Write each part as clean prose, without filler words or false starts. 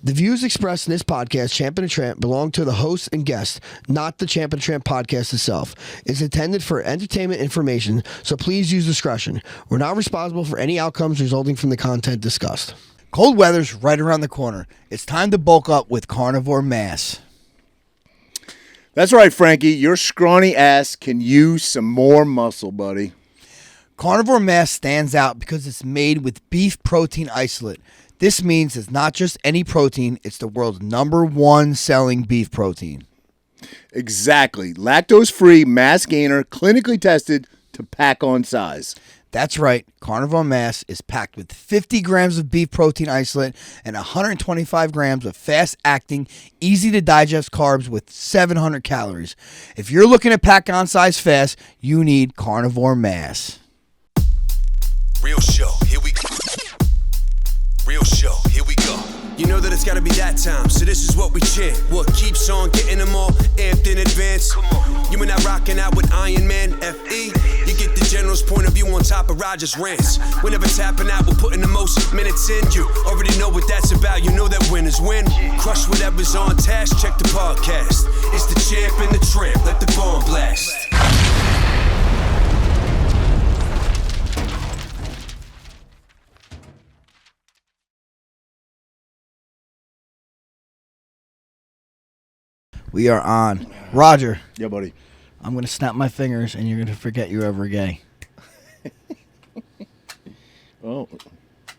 The views expressed in this podcast, Champ and Tramp, belong to the host and guest, not the Champ and Tramp podcast itself. It's intended for entertainment information, so please use discretion. We're not responsible for any outcomes resulting from the content discussed. Cold weather's right around the corner. It's time to bulk up with carnivore mass. That's right, Frankie. Your scrawny ass can use some more muscle, buddy. Carnivore mass stands out because it's made with beef protein isolate. This means it's not just any protein, it's the world's #1 selling beef protein. Exactly. Lactose-free mass gainer, clinically tested to pack on size. That's right. Carnivore mass is packed with 50 grams of beef protein isolate and 125 grams of fast-acting, easy-to-digest carbs with 700 calories. If you're looking to pack on size fast, you need carnivore mass. Real show, here we go. Real show, here we go. You know that it's gotta be that time, so this is what we chant. What keeps on getting them all amped in advance? Come on. You and I rocking out with Iron Man, FE. You get the general's point of view on top of Roger's rants. Whenever tapping out, we're putting the most minutes in. You already know what that's about, you know that winners win. Crush whatever's on task, check the podcast. It's the Champ and the Tramp, let the bomb blast. We are on. Roger, Yeah, buddy. I'm going to snap my fingers and you're going to forget you're ever gay. Well,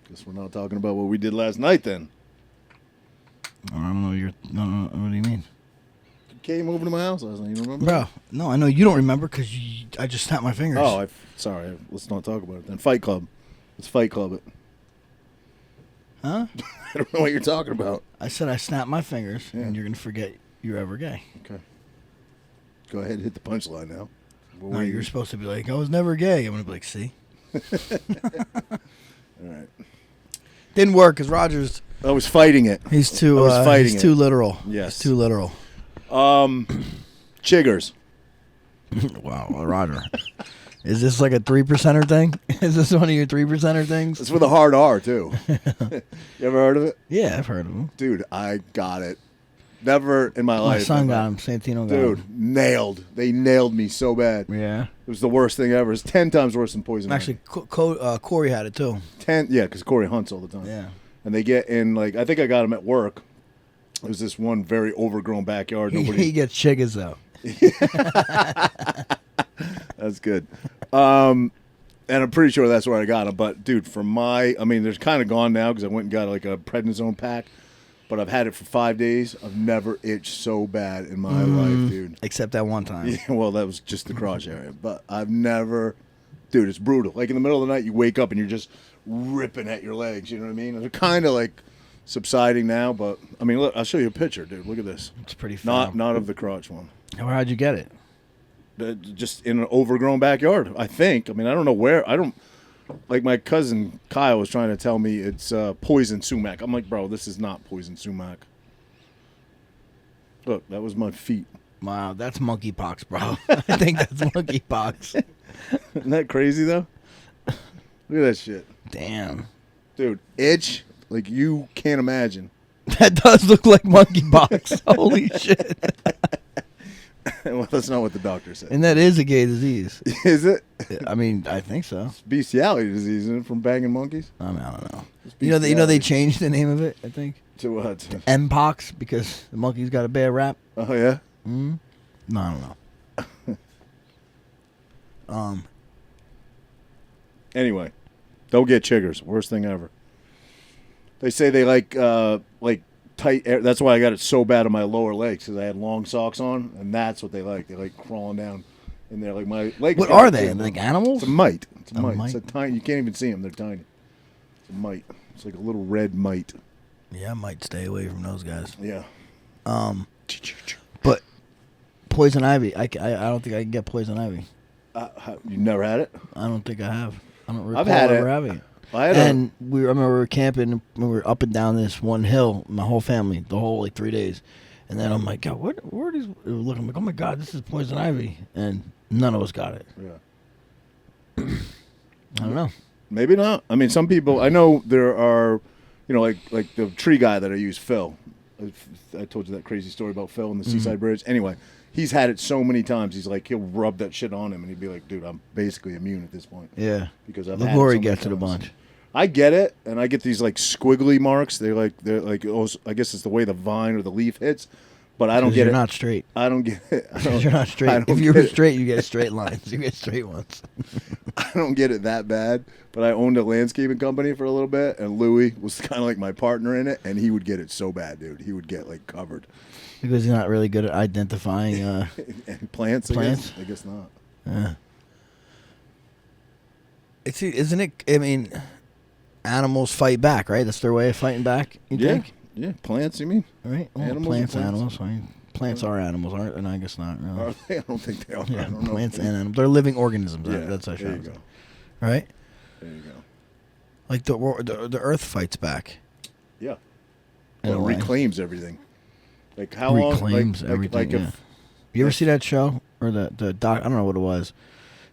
guess we're not talking about what we did last night then. I don't know. What do you mean? You came over to my house last night. You remember? Bro, no, I know you don't remember because I just snapped my fingers. Oh, sorry. Let's not talk about it then. Fight Club. Let's Fight Club it. Huh? I don't know what you're talking about. I said I snapped my fingers and you're going to forget you're ever gay. Okay. Go ahead and hit the punchline now. No, you're supposed to be like, I was never gay. I'm going to be like, see? All right. Didn't work because Roger's... I was fighting it. He's too, he's too literal. Yes. He's too literal. Chiggers. Wow, Roger. Is this like a 3%er thing? Is this one of your 3%er things? It's with a hard R, too. You ever heard of it? Yeah, I've heard of him. Dude, I got it. Never in my life. My son got him. Santino got him. Dude, nailed. They nailed me so bad. Yeah. It was the worst thing ever. It's 10 times worse than poison. Actually, Corey had it too. 10, yeah, because Corey hunts all the time. Yeah. And they get in, like, I think I got him at work. It was this one very overgrown backyard. He gets chiggers, though. That's good. And I'm pretty sure that's where I got him. But, dude, they're kind of gone now because I went and got, like, a prednisone pack. But I've had it for 5 days. I've never itched so bad in my life, dude. Except that one time. Yeah, well, that was just the crotch area. But I've never... Dude, it's brutal. Like, in the middle of the night, you wake up and you're just ripping at your legs. You know what I mean? They're kind of, like, subsiding now. But, I mean, look, I'll show you a picture, dude. Look at this. It's pretty foul. Not of the crotch one. How'd you get it? Just in an overgrown backyard, I think. I mean, I don't know where. Like, my cousin Kyle was trying to tell me it's poison sumac. I'm like, bro, this is not poison sumac. Look, that was my feet. Wow, that's monkeypox, bro. I think that's monkeypox. Isn't that crazy, though? Look at that shit. Damn. Dude, itch like you can't imagine. That does look like monkeypox. Holy shit. Well, that's not what the doctor said. And that is a gay disease. Is it? I mean, I think so. It's bestiality disease, isn't it, from banging monkeys? I mean, I don't know. You know they changed the name of it, I think. To what? To M-pox because the monkeys got a bad rap. Oh, yeah? Mm-hmm. No, I don't know. Anyway, don't get chiggers. Worst thing ever. They say they like tight air. That's why I got it so bad on my lower legs because I had long socks on, and that's what they like. They like crawling down in there. Like my legs. What are they? Like animals? It's a mite. It's a A mite. mite? It's a tiny. You can't even see them. They're tiny. It's a mite. It's like a little red mite. Yeah, I might stay away from those guys. Yeah. But poison ivy, I don't think I can get poison ivy. You never had it? I don't think I have. I don't recall I've had ever it. having it. I had And I remember we were camping, and we were up and down this one hill, my whole family, the whole 3 days. And then I'm like, God, where are these? Looking, I'm like, oh my God, this is poison ivy, and none of us got it. Yeah. I don't know. Maybe not. I mean, some people. I know there are you know, like the tree guy that I use, Phil. I told you that crazy story about Phil and the Seaside Bridge. Anyway, he's had it so many times. He's like, he'll rub that shit on him, and he'd be like, dude, I'm basically immune at this point. Yeah. Because I've had it Liguori so many gets it a times. bunch. I get it, and I get these like squiggly marks. They're like I guess it's the way the vine or the leaf hits, but I don't get You're it. not straight. I don't get it. You're not straight. If you were straight, you get straight lines. You get straight ones. I don't get it that bad, but I owned a landscaping company for a little bit, and Louis was kind of like my partner in it, and he would get it so bad, dude. He would get like covered. Because you're not really good at identifying And plants. I guess not. Yeah. Isn't it? I mean, animals fight back, right? That's their way of fighting back. You think? Yeah. Plants. You mean? Right. Well, Animals plants, and plants. animals. I mean, plants are animals, aren't? And I guess not. Really. Are they? I don't think they are. Yeah, I don't know. plants and animals. They're living organisms. Yeah, That's what I there you should go. Right. There you go. Like the Earth fights back. Yeah. In Well, a way. it reclaims everything. Like how long? Reclaims Like everything. Yeah. if You ever see that show or the doc? I don't know what it was.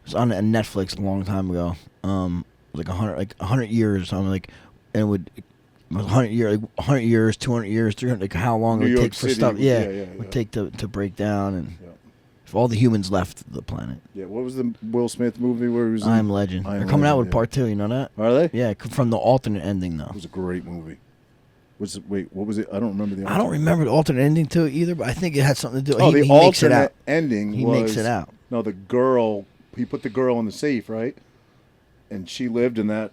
It was on Netflix a long time ago. It was like 100 years or something. Like, and it was 100 years, 200 years, 300. Like how long New it would York take for City, stuff? yeah, It would take to break down, and Yeah. if all the humans left the planet. Yeah, what was the Will Smith movie where he was? I Am Legend. I Am They're coming out Legend, with yeah. part 2. You know that? Are they? Yeah, from the alternate ending though. It was a great movie. Wait, what was it? I don't remember the. I don't remember the alternate ending to it either, but I think it had something to do. Oh, he the makes it out. alternate ending. He was, makes it out. No, the girl. He put the girl in the safe, right? And she lived, and that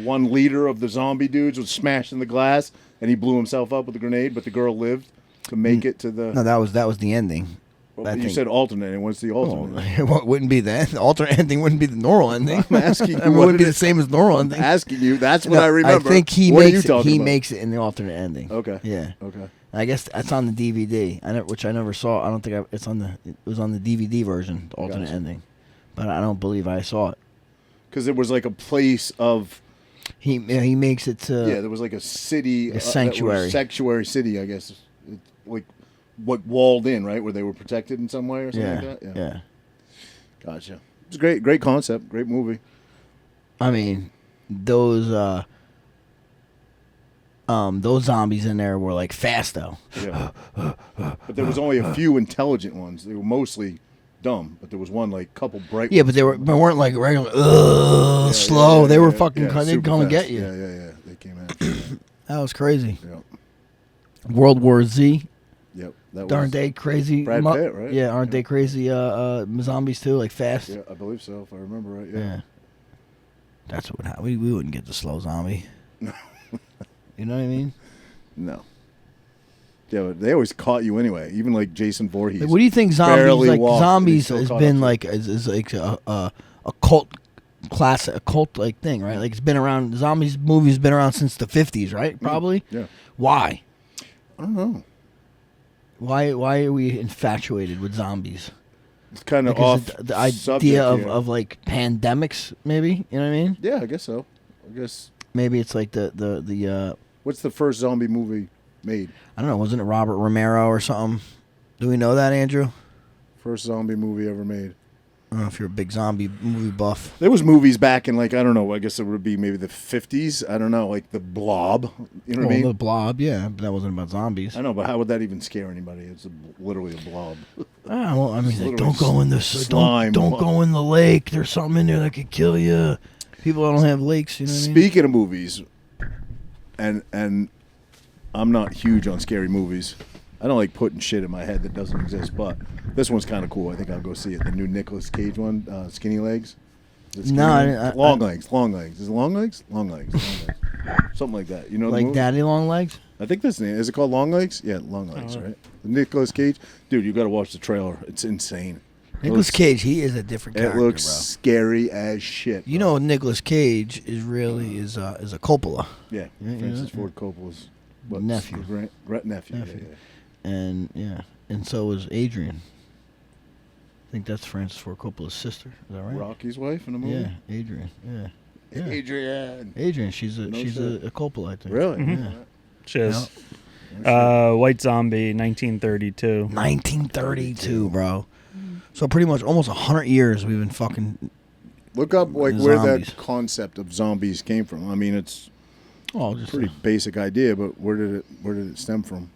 one leader of the zombie dudes was smashed in the glass, and he blew himself up with a grenade. But the girl lived to make it to the. No, that was the ending. Well, I you think. said alternate, and what's the alternate? Well, it wouldn't be that. The alternate ending wouldn't be the normal ending. I'm asking you I mean, it what wouldn't it be the is. same as normal ending. Asking you. That's what No, I remember. I think he what are you makes it. talking He about? makes it in the alternate ending. Okay. Yeah. Okay. I guess that's on the DVD. Which I never saw. I don't think it's on the. It was on the DVD version, the alternate Gotcha. ending, but I don't believe I saw it. Because it was like a place of. He makes it to. Yeah, there was like a city, A sanctuary. Sanctuary city, I guess. Like what walled in, right, where they were protected in some way or something Yeah. like that. Yeah. Gotcha. It's a great concept, great movie. I mean, those zombies in there were like fast though. Yeah. But there was only a few intelligent ones. They were mostly dumb, but there was one like couple bright. Yeah, ones. but they weren't like regular Yeah, slow. yeah, they were yeah, fucking. yeah, They'd super come and fast. get you. Yeah. They came after you. That was crazy. Yeah. World War Z. Yep. That Aren't was. they crazy? Brad Pitt, right? Yeah, aren't they crazy zombies too? Like fast? Yeah, I believe so, if I remember right. Yeah. Yeah. That's what would happen. We wouldn't get the slow zombie. No. You know what I mean? No. Yeah, but they always caught you anyway. Even like Jason Voorhees. Like, what do you think barely zombies walked, and he zombies still has caught been up to like is like a cult classic, a cult like thing, right? Like it's been around. Zombies movies been around since the 50s, right? Probably. Yeah. Why? I don't know. Why are we infatuated with zombies? It's kind of Because off the idea subject of, here. of like pandemics, maybe. You know what I mean? Yeah, I guess so. I guess. Maybe it's like the What's the first zombie movie made? I don't know. Wasn't it Robert Romero or something? Do we know that, Andrew? First zombie movie ever made. I don't know if you're a big zombie movie buff. There was movies back in like I don't know. I guess it would be maybe the 50s. I don't know, like The Blob. You know what I mean? The Blob, yeah, but that wasn't about zombies. I know, but how would that even scare anybody? It's literally a blob. Well, I mean, It's like, literally don't go in the slime. don't go in the lake. There's something in there that could kill you. People don't have lakes. You know what I mean? Speaking of movies, and I'm not huge on scary movies. I don't like putting shit in my head that doesn't exist, but this one's kind of cool. I think I'll go see it. The new Nicolas Cage one, Skinny Legs. Is it Skinny No, Legs? Long Legs. Long Legs. Is it Long Legs? Long Legs. Long Legs. Something like that. You know the Like movie? Daddy Long Legs. I think that's the name. Is it called Long Legs? Yeah, Long Legs, right? Nicolas Cage. Dude, you got to watch the trailer. It's insane. Nicolas Cage, he is a different It character, looks bro. scary as shit. You know, Nicolas Cage is really is a Coppola, Yeah, Yeah, Francis yeah. Ford Coppola's Nephew. Nephew. Nephew. Yeah. and so is Adrian. I think that's Francis Ford Coppola's sister. Is that right? Rocky's wife in the movie. Yeah, Adrian. Yeah. Yeah. Adrian. Adrian, she's No a shit. Coppola, I think. Really? Yeah. Cheers. White Zombie, 1932. 1932, bro. So pretty much almost 100 years we've been fucking. Look up like The where zombies. that concept of zombies came from. I mean, it's Oh, just Pretty basic idea, but where did it stem from?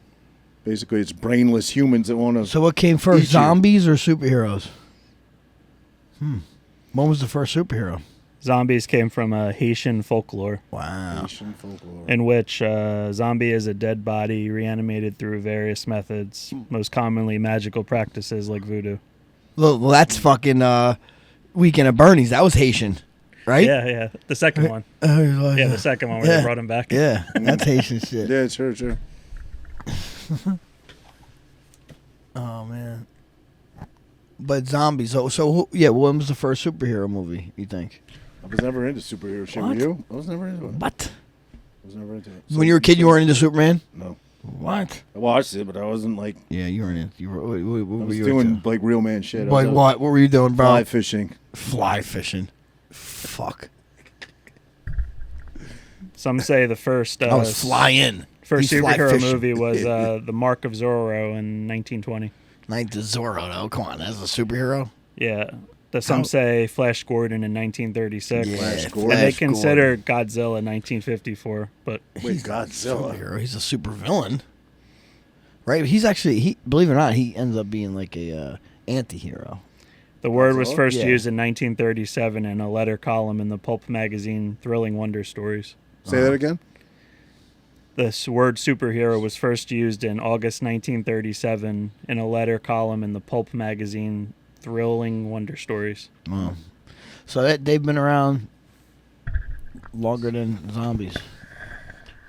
Basically, it's brainless humans that want to. So what came first, Eat you. zombies or superheroes? When was the first superhero? Zombies came from Haitian folklore, Wow. Asian folklore. in which zombie is a dead body reanimated through various methods, most commonly magical practices like voodoo. Well, that's fucking Weekend at Bernie's. That was Haitian, right? Yeah, the second one. Yeah, the second one where they brought him back. Yeah, that's Haitian shit. Yeah, sure. Oh man. But zombies. So yeah. When was the first superhero movie? You think? I was never into superhero shit. Were What? you? I was never into it. What? I was never into it. When you were a kid, you weren't into Superman? No. What? I watched it, but I wasn't like. Yeah, you weren't into. You were. What I were was you doing into? like real man shit. I Like was what? What were you doing, bro? fly fishing. Fly fishing. Fuck. Some say the first I was flying. first He's fly superhero fishing. movie was The Mark of Zorro in 1920. Night to Zorro, though. Come on, that's a superhero. Yeah. Some say Flash Gordon in 1936. Yeah, Flash And Gordon. they consider Godzilla 1954, but Wait, Godzilla. Superhero. He's a super villain. Right? He's actually, believe it or not, he ends up being like a anti-hero. the word was Godzilla? first Yeah. used in 1937 in a letter column in the pulp magazine Thrilling Wonder Stories. Say that again. This word superhero was first used in August 1937 in a letter column in the pulp magazine Thrilling Wonder Stories. Wow. So they've been around longer than zombies.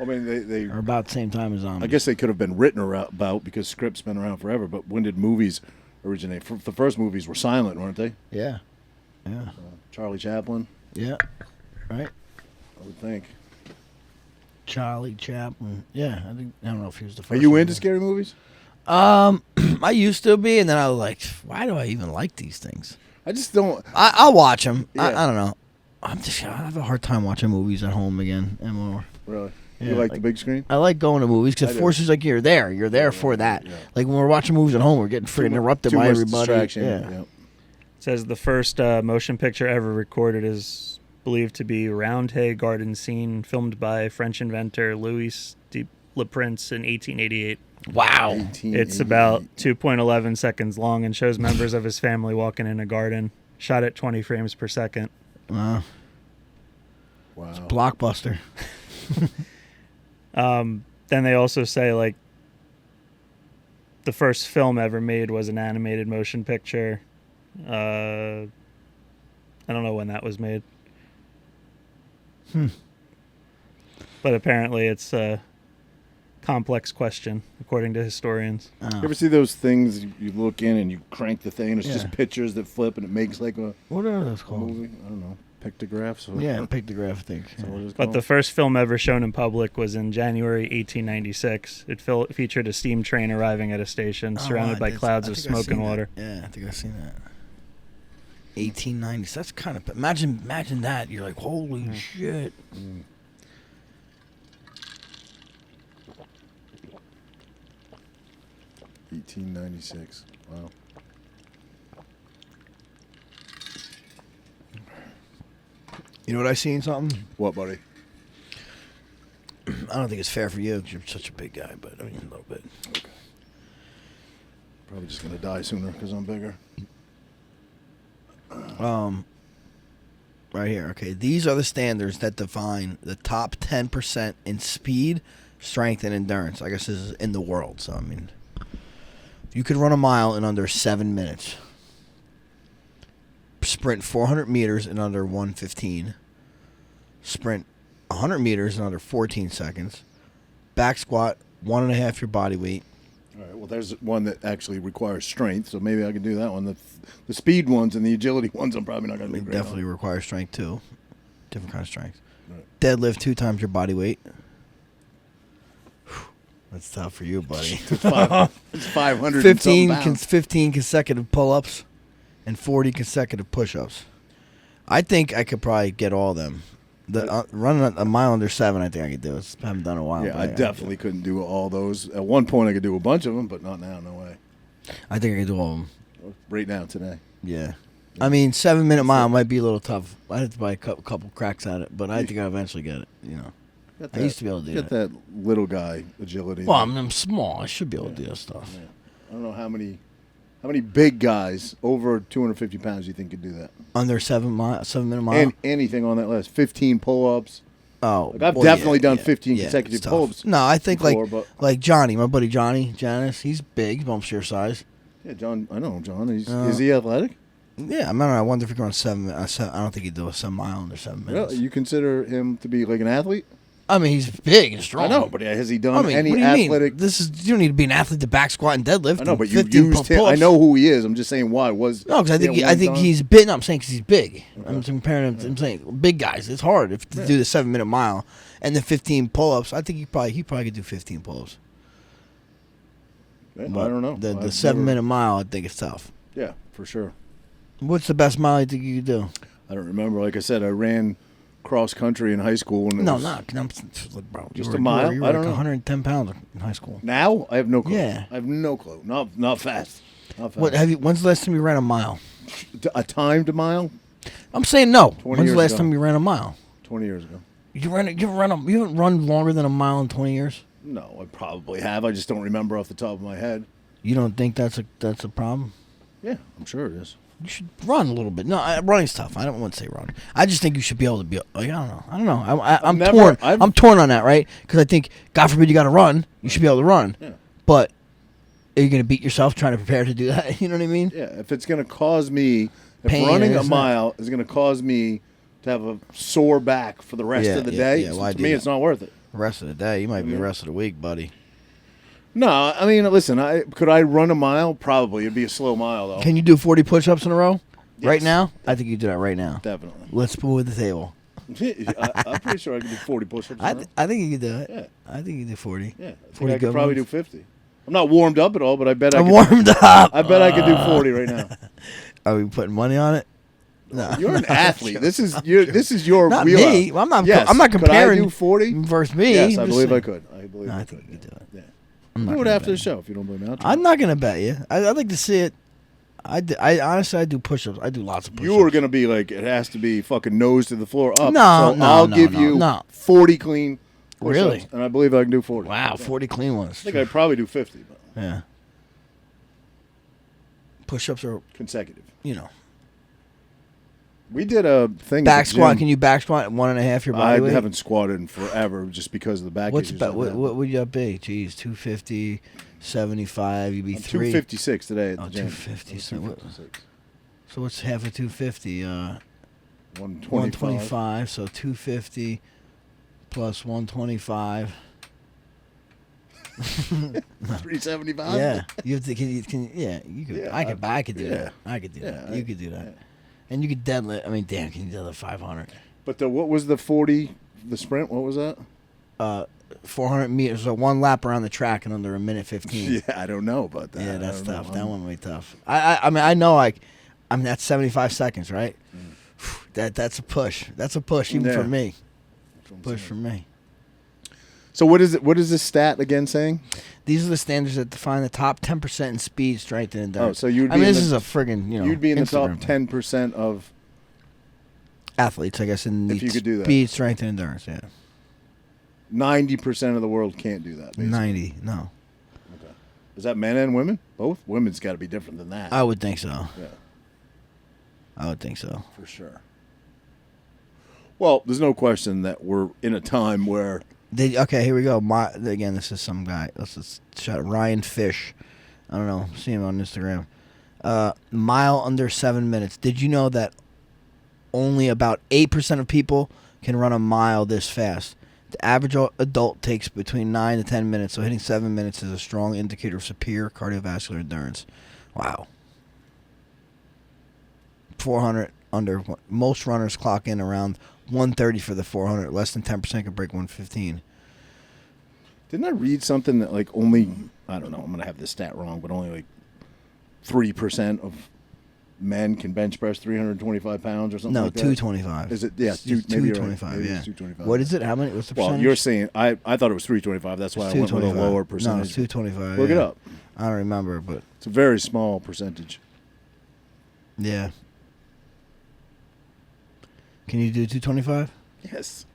I mean, they Or about the same time as zombies. I guess they could have been written about because scripts been around forever. But when did movies originate? The first movies were silent, weren't they? Yeah. Yeah. Charlie Chaplin, Yeah. Right? I would think. Charlie Chaplin. Yeah. I don't know if he was the first Are you one. into scary movies? I used to be, and then I was like, why do I even like these things? I just don't. I'll watch them. Yeah. I don't know. I have a hard time watching movies at home again and more. Really? Yeah, You like the like- big screen? I like going to movies I because do. forces like you're there for that. yeah. Like when we're watching movies at home, we're getting freaking interrupted Too by much everybody. distraction. Yeah. Yeah. It says the first motion picture ever recorded is believed to be Roundhay Garden Scene, filmed by French inventor Louis de Le Prince in 1888. Wow. 1888. It's about 2.11 seconds long and shows members of his family walking in a garden, shot at 20 frames per second. Wow. Wow. Blockbuster. Then they also say, like, the first film ever made was an animated motion picture. I don't know when that was made. But apparently it's a complex question, according to historians. You ever see those things you look in and you crank the thing and it's Yeah. just pictures that flip and it makes like a What are those called? movie? I don't know. Pictographs? Or, Yeah, pictograph, I think. Is that what it's But called? the first film ever shown in public was in January 1896. It featured a steam train arriving at a station surrounded by clouds of smoke and water. Yeah, I think I've seen that. 1890s. That's kind of imagine that. You're like, holy shit. 1896. Wow. You know what I seen something? What, buddy? I don't think it's fair for you 'cause you're such a big guy, but I mean a little bit. Probably just gonna die sooner because I'm bigger. Right here. Okay, these are the standards that define the top 10% in speed, strength, and endurance. I guess this is in the world. So I mean, you could run a mile in under 7 minutes. Sprint 400 meters in under 1:15. Sprint 100 meters in under 14 seconds. Back squat 1.5 your body weight. All right. Well, there's one that actually requires strength, so maybe I can do that one. The speed ones and the agility ones, I'm probably not gonna They do great on. definitely require strength too. Different kind of strength. Right. Deadlift 2 times your body weight. Whew, that's tough for you, buddy. It's 500 and something 15 pounds. 15 consecutive pull-ups and 40 consecutive push-ups. I think I could probably get all of them. Running a mile under 7, I think I could do it. I haven't done it in a while. Yeah, but I definitely couldn't do all those. At one point, I could do a bunch of them, but not now. No way. I think I could do all of them. Right now, today. Yeah. I mean, 7-minute mile might be a little tough. I'd have to buy a couple cracks at it, but I think I'll eventually get it, you know. I used to be able to do Get that little guy agility. Well, I'm small. I should be able to do that stuff. Yeah. I don't know how many big guys over 250 pounds you think could do that. Under 7 minute mile. And anything on that list. 15 pull-ups. Oh, I've definitely done 15 consecutive it's tough. pull-ups. No, I think before, like Johnny, my buddy Johnny Janice. He's big, bumps your size. Yeah, John. I know John. Is he athletic? Yeah, I wonder if he can run 7. I don't think he'd do a 7 mile under 7 minutes. Really? You consider him to be like an athlete? I mean, he's big and strong. I know, but has he done I mean, any what do you athletic? mean? You don't need to be an athlete to back squat and deadlift. I know, but you 15 used him. I pull-ups. know who he is. I'm just saying why was. No, because I think he's big. No, I'm saying because he's big. I'm comparing him. I'm saying big guys. It's hard to do the 7 minute mile and the 15 pull-ups. I think he probably could do 15 pull-ups. I don't know. The 7 minute mile, I think it's tough. Yeah, for sure. What's the best mile you think you could do? I don't remember. Like I said, I ran cross country in high school. And No, was, bro. Just a mile? You were I don't like know. 110 pounds in high school. Now I have no clue. Yeah. I have no clue. Not fast. Not fast. When's the last time you ran a mile? A timed mile? I'm saying no. 20 When's the years last ago. time you ran a mile? 20 years ago. You haven't run longer than a mile in 20 years? No, I probably have. I just don't remember off the top of my head. You don't think that's a problem? Yeah, I'm sure it is. You should run a little bit. No, running's tough. I don't want to say run. I just think you should be able to be. Like, I don't know. I'm torn. I'm torn on that, right? Because I think, God forbid, you got to run. You should be able to run. Yeah. But are you going to beat yourself trying to prepare to do that? You know what I mean? Yeah, if it's going to cause me, if Pain, running a isn't it? mile is going to cause me to have a sore back for the rest of the day, why to do me, that? it's not worth it. The rest of the day, you might be the rest of the week, buddy. No, I mean, listen, could I run a mile? Probably. It'd be a slow mile, though. Can you do 40 push-ups in a row? Yes. Right now? I think you do that right now. Definitely. Let's put it at the table. I'm pretty sure I could do 40 push-ups. I think you can do it. Yeah. I think you can do 40. Yeah, I 40 think I good could probably ones. do 50. I'm not warmed up at all, but I bet I'm I could. warmed up. I bet I could do 40 right now. Are we putting money on it? No. You're an athlete. This is your Not wheelhouse. me. Well, I'm Yes. not comparing. Could I do 40 versus me. Yes, I I'm just believe I saying. could. I believe No, I I could. think you can do it. Yeah. I'm not Do it gonna after the bet you. show if you don't believe me. I'll try. I'm not gonna bet you. I'd like to see it. I honestly, I do push-ups. I do lots of push-ups. You were gonna be like, it has to be fucking nose to the floor up. No, so no, I'll no, give no, you no. 40 clean push-ups, Really? and I believe I can do 40. Wow, 40 clean ones. I think I'd probably do 50, but Yeah. Push-ups are, consecutive. you know. We did a thing. Back at the squat. gym. Can you back squat 1.5 your I body weight? haven't squatted in forever just because of the back What's issues. about, I've what, had. what would you be? Jeez, 250, 75. You'd be I'm 3. 256 today at the Oh, gym. 250. I'm So what- 256. So what's half of 250? 125. 125. So 250 plus 125. 375. Yeah, you have to. Can you? Yeah, you could. Yeah, I could do yeah. that. I could do that. Yeah, You could do that. And you could deadlift. I mean, damn, can you deadlift 500? But what was the 40? The sprint? What was that? 400 meters, so one lap around the track in under a minute 15. Yeah, I don't know about that. Yeah, that's I don't tough. know. That one would be tough. I mean, I know. That's 75 seconds, right? That's a push. That's a push, even Yeah. for me. That's what I'm Push saying. for me. So what is it? What is this stat again saying? These are the standards that define the top 10% in speed, strength, and endurance. Oh, so you'd be I mean, in this the- is a friggin', You'd be in the top Instagram 10% of. athletes, I guess, in the If you could do that. speed, strength, and endurance. Yeah, 90% of the world can't do that. Basically. 90. No, Okay. Is that men and women? Both? Women's got to be different than that. I would think so. Yeah, I would think so. for sure. Well, there's no question that we're in a time where. Okay, here we go. Again, this is some guy. Let's just shout Ryan Fish. I don't know. See him on Instagram. Mile under 7 minutes. Did you know that only about 8% of people can run a mile this fast? The average adult takes between 9 to 10 minutes, so hitting 7 minutes is a strong indicator of superior cardiovascular endurance. Wow. 400 under. Most runners clock in around 130 for the 400. Less than 10% can break 115. Didn't I read something that like only, I don't know, I'm going to have this stat wrong, but only like 3% of men can bench press 325 pounds or something No, like that? 225. Is it? Yeah, It's maybe you're right. 225, Maybe yeah. it's 225. What is it? How many? What's the Well, percentage? you're saying, I thought it was 325. That's why I went with a 225. lower percentage. No, it's 225. Look it yeah. up. I don't remember, but It's a very small percentage. yeah. Can you do 225? Yes.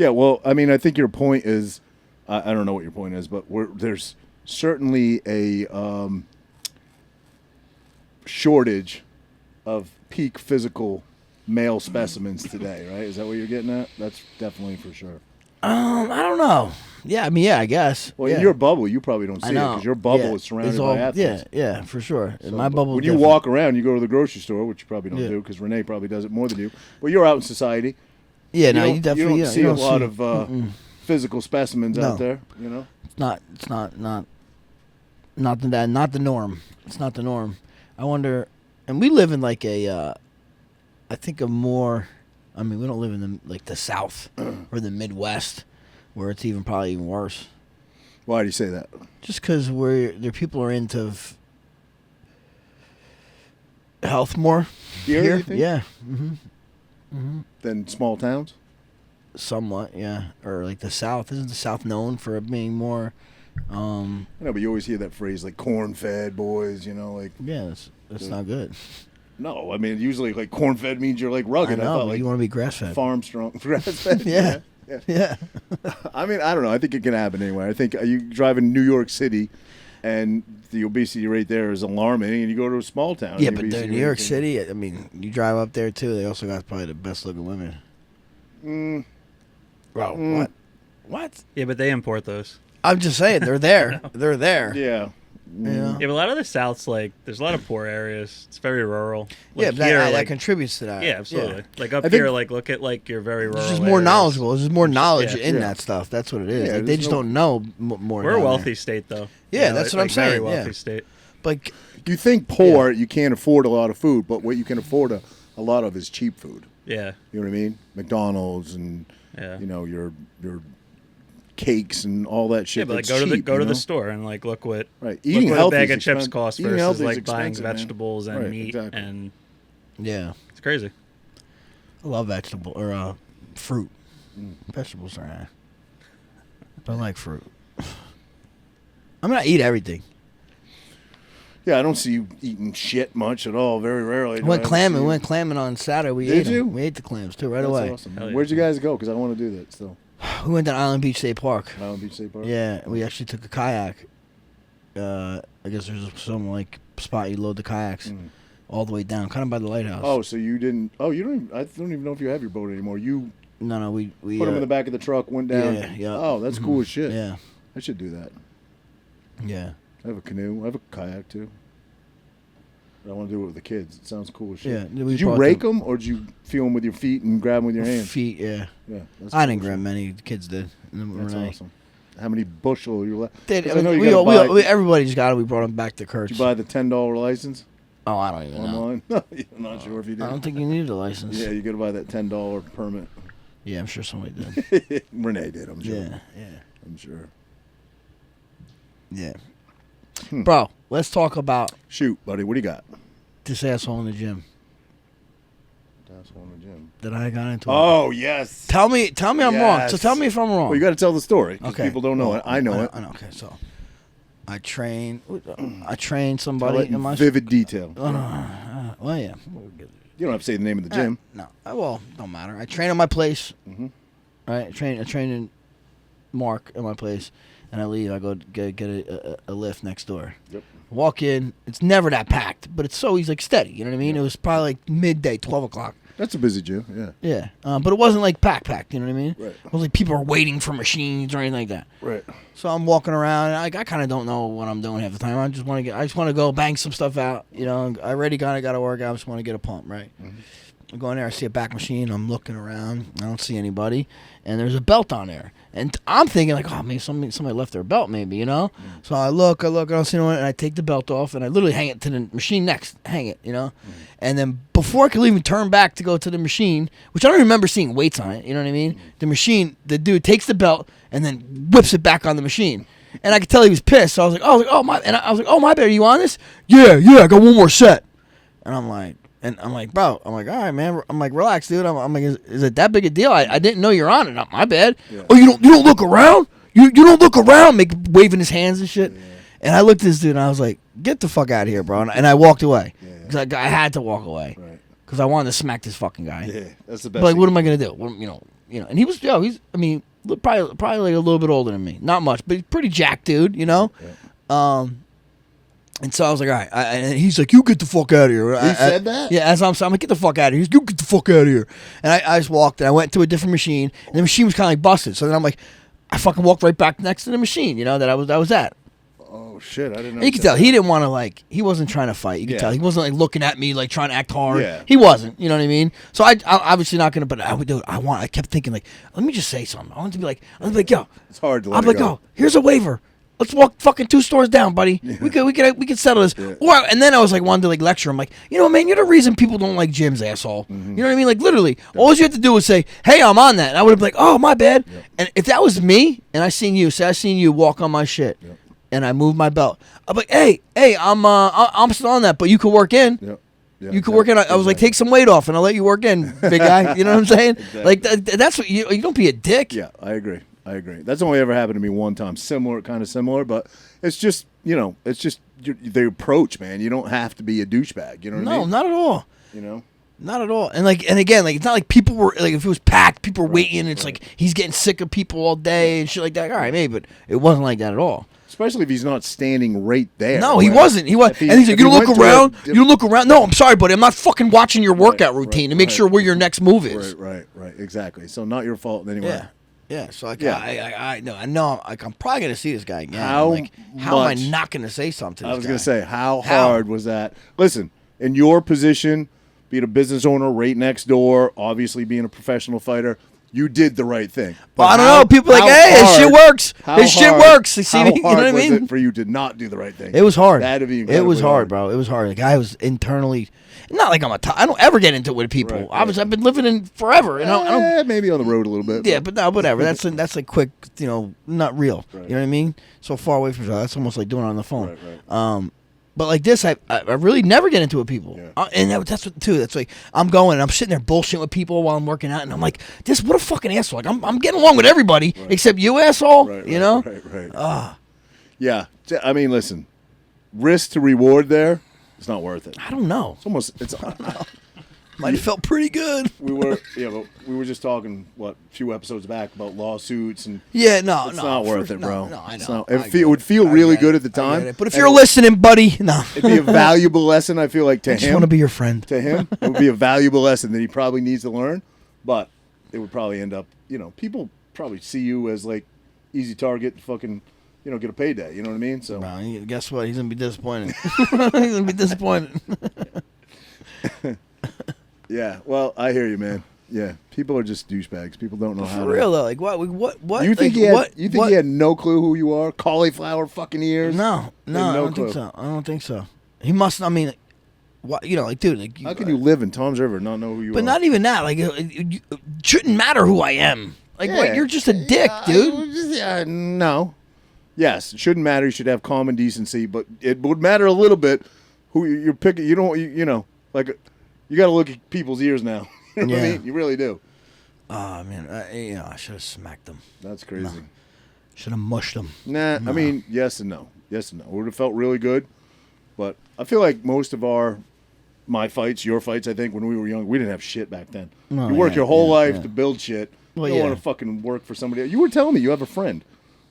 Yeah, well, I mean, I think your point is, I don't know what your point is, but there's certainly a shortage of peak physical male specimens today, right? Is that what you're getting at? That's definitely for sure. I don't know. Yeah, I mean, yeah, I guess. Well, yeah. in your bubble, you probably don't see I it know. because your bubble Yeah. is surrounded It's all- by athletes. Yeah, for sure. In So, my but bubble, when you different. walk around, you go to the grocery store, which you probably don't Yeah. do because Renee probably does it more than you. But you're out in society. Yeah, no, don't- you definitely you don't see you a lot see- of physical specimens No. out there. You know. It's not not the norm. It's not the norm. I wonder, and we live in like a, I think a more, I mean, we don't live in the South or the Midwest, where it's probably even worse. Why do you say that? Just because people are into health more Here, you think? yeah, Than small towns. somewhat, yeah, or like the South. Isn't the South known for being more? I know, but you always hear that phrase like corn-fed boys. You know, like Yeah, that's not good. no. I mean, usually like corn-fed means you're like I rugged. know, thought but like you want to be grass fed. farm strong, grass-fed. Yeah. Yeah. Yeah. I mean, I don't know. I think it can happen anywhere. I think you drive in New York City, and the obesity rate there is alarming. And you go to a small town. Yeah, and the but obesity New rate York can- City, I mean, you drive up there too. They also got probably the best looking women. Bro, what? What? Yeah, but they import those. I'm just saying, they're there. They're there. Yeah. Yeah. Yeah, but a lot of the South's like there's a lot of poor areas. It's very rural. Yeah, Like but here, that like contributes to that. yeah, absolutely. Like up I think- here, like look at like your very rural. It's just more areas. knowledgeable. There's just more knowledge Yeah. in Yeah. that stuff. That's what it is. Yeah, Like, they there's just no- don't know more. We're a down wealthy there. state, though. Yeah, You know, that's what I'm very saying, wealthy yeah. state. Like, You think poor, you can't afford a lot of food, but what you can afford a lot of is cheap food. Yeah, You know what I mean? McDonald's and yeah. you know your cakes and all that shit. Yeah, but like that's go to the cheap, go you to know? the store and like look what Right. look Eating what a healthy bag is of chips expen- costs eating versus healthy is like buying expensive, man. vegetables and Right, meat exactly. and yeah, it's crazy. I love vegetable or fruit. Vegetables are nice. I like fruit. I mean, I eat everything. Yeah, I don't see you eating shit much at all. Very rarely. do We went I ever clamming. see We you. went clamming on Saturday. We Did ate 'em. you? We ate the clams too right That's away. awesome. Hell yeah. Where'd you guys go? Because I want to do that still. We went to Island Beach State Park. Island Beach State Park. Yeah, we actually took a kayak. I guess there's some like spot you load the kayaks all the way down, kind of by the lighthouse. Oh, so you didn't? Oh, you don't. Even, I don't even know if you have your boat anymore. You no, we put them in the back of the truck, went down. Yeah. Oh, that's cool as shit. Yeah, I should do that. yeah. I have a canoe. I have a kayak too. But I want to do it with the kids. It sounds cool as shit. Yeah, we Did you brought rake them- them or did you feel them with your feet and grab them with your hands? Feet, yeah. Yeah, that's I cool didn't as grab shit. many. The kids did. And then That's Renee. awesome. How many bushel you left? Did, 'Cause I know you we, gotta all- buy- we- everybody just got it. We brought them back to Kurt's. Did you buy the $10 license Oh, I don't even know. online? No, I'm not sure if you did. I don't think you needed a license. Yeah, you got to buy that $10 permit. Yeah, I'm sure somebody did. Renee did, I'm sure. yeah, I'm sure. yeah. Bro, let's talk about Shoot, buddy, what do you got? this asshole in the gym That's one in the gym. that I got into. Oh, yes. Tell me I'm wrong. So Yes. tell me if I'm wrong. Well, you got to tell the story because Okay. people don't know it. I know it. I know. Okay, so I train somebody Tell it in in my vivid detail. well, yeah. You don't have to say the name of the gym. No. Well, don't matter. I train at my place. Mm-hmm. Right. I train in Mark at my place, and I leave. I go get a lift next door. Yep. Walk in. It's never that packed, but it's always like steady. You know what I mean? It was probably like midday, 12 o'clock. That's a busy gym, yeah. Yeah. But it wasn't like packed. You know what I mean? Right. It was like people are waiting for machines or anything like that. Right. So I'm walking around. And I kind of don't know what I'm doing half the time. I just want to go bang some stuff out. You know, I already got to work out. I just want to get a pump, right? Mm-hmm. I go in there. I see a back machine. I'm looking around. I don't see anybody, and there's a belt on there. And I'm thinking like, oh, maybe somebody left their belt, maybe, you know. So I look. I don't see anyone, and I take the belt off, and I literally hang it to the machine next. Hang it, you know. And then before I could even turn back to go to the machine, which I don't remember seeing weights on it, you know what I mean? The dude takes the belt and then whips it back on the machine. And I could tell he was pissed. So I was like, oh my, and I was like, oh my bad, are you on this? Yeah, I got one more set. And I'm like, bro, all right, man. I'm like, relax, dude. I'm like, is it that big a deal? I didn't know you're on it. My bad. Yeah. Oh, you don't look around? You don't look around? Waving his hands and shit. Yeah. And I looked at this dude and I was like, get the fuck out of here, bro. And I walked away. Because I had to walk away. Right. Because I wanted to smack this fucking guy. Yeah, that's the best. But like, thing. what am I gonna do? You and he was, probably like a little bit older than me, not much, but he's pretty jacked dude, And so I was like, all right. And he's like, you get the fuck out of here. He said that? Yeah, as I'm like, get the fuck out of here. He's like, you get the fuck out of here. And I just walked and I went to a different machine. And the machine was kind of like busted. So then I'm like, I fucking walked right back next to the machine, that I was at. Oh, shit. I didn't know. And you could tell he didn't want to, he wasn't trying to fight. You could tell. He wasn't like looking at me, like trying to act hard. Yeah. He wasn't. You know what I mean? So I obviously not going to, but I would do it. I kept thinking, like, let me just say something. I want to be like, yo. It's hard to let I'm it like, go. yo, here's a waiver. Let's walk fucking 2 stores down, buddy. Yeah. We could settle this. Yeah. And then I was like, wanted to like lecture him, like, man, you're the reason people don't like gyms, asshole. Mm-hmm. You know what I mean? Like literally, all you have to do is say, hey, I'm on that, and I would have been like, oh, my bad. Yep. And if that was me, and I seen you walk on my shit, Yep. and I moved my belt, I'm like, hey, I'm still on that, but you could work in. Yep. Yeah, You could work in. I was like, take some weight off, and I'll let you work in, big guy. You know what I'm saying? Exactly. Like that's what you don't be a dick. Yeah, I agree. That's only ever happened to me one time. Kind of similar, but it's just, it's just the approach, man. You don't have to be a douchebag. You know what I mean? No, not at all. Not at all. And again, it's not like people were like, if it was packed, people were waiting. And it's like he's getting sick of people all day and shit like that. All right, maybe, but it wasn't like that at all. Especially if he's not standing right there. No, he wasn't. He was, and he's like, "You don't look around. You don't look around." No, I'm sorry, buddy. I'm not fucking watching your workout routine to make sure where your next move is. Right. Exactly. So not your fault anyway. Yeah. So Yeah. I know. Like I'm probably gonna see this guy again. How how am I much- not gonna say something? To I this was guy? going to say, how hard was that? Listen, in your position, being a business owner right next door, obviously being a professional fighter, you did the right thing. Well, I don't know. People are like, hey, his shit works. His shit works. You see, How you know what I hard was mean? it for you to not do the right thing? It was hard. That'd be It was incredibly hard, bro. It was hard. The guy was internally, not like I don't ever get into it with people. Right. I've been living in forever, and I don't. Maybe on the road a little bit. Yeah, but no, whatever. That's like quick, not real. Right. You know what I mean? So far away from each other. That's almost like doing it on the phone. Right. But like this, I really never get into it with people. Yeah. And that's what too. That's like I'm going and I'm sitting there bullshitting with people while I'm working out, and I'm like, what a fucking asshole. Like I'm getting along with everybody except you, asshole. Right, you know? Right. Yeah. I mean, listen, risk to reward there, it's not worth it. I don't know. It's Might have felt pretty good. we were just talking a few episodes back about lawsuits and Yeah, it's not worth it, bro. No, I It's know. not- it would feel really good at the time. But if you're listening, buddy, no. It'd be a valuable lesson, I feel like, to I him. just want to be your friend. To him, it would be a valuable lesson that he probably needs to learn. But it would probably end up, people probably see you as like easy target to fucking, get a payday. You know what I mean? So Bro, guess what? He's gonna be disappointed. He's gonna be disappointed. yeah. Well, I hear you, man. Yeah, people are just douchebags. People don't know how. For real though, like what? You think like, he had no clue who you are? Cauliflower fucking ears? No, I don't think so. I don't think so. He must. I mean, what? Like, dude. Like, How can you live in Tom's River and not know who you are? But not even that. Like, it shouldn't matter who I am. Like, what? You're just a dick, dude. No. Yes, it shouldn't matter. You should have common decency, but it would matter a little bit who you're picking. You don't. Like, you got to look at people's ears now. You know what I mean? You really do. Oh man, I should have smacked them. That's crazy. No. Should have mushed them. Nah, I mean, yes and no. Yes and no. It would have felt really good, but I feel like most of my fights, your fights, I think when we were young, we didn't have shit back then. No, you work your whole life to build shit. Well, you don't want to fucking work for somebody else. You were telling me you have a friend.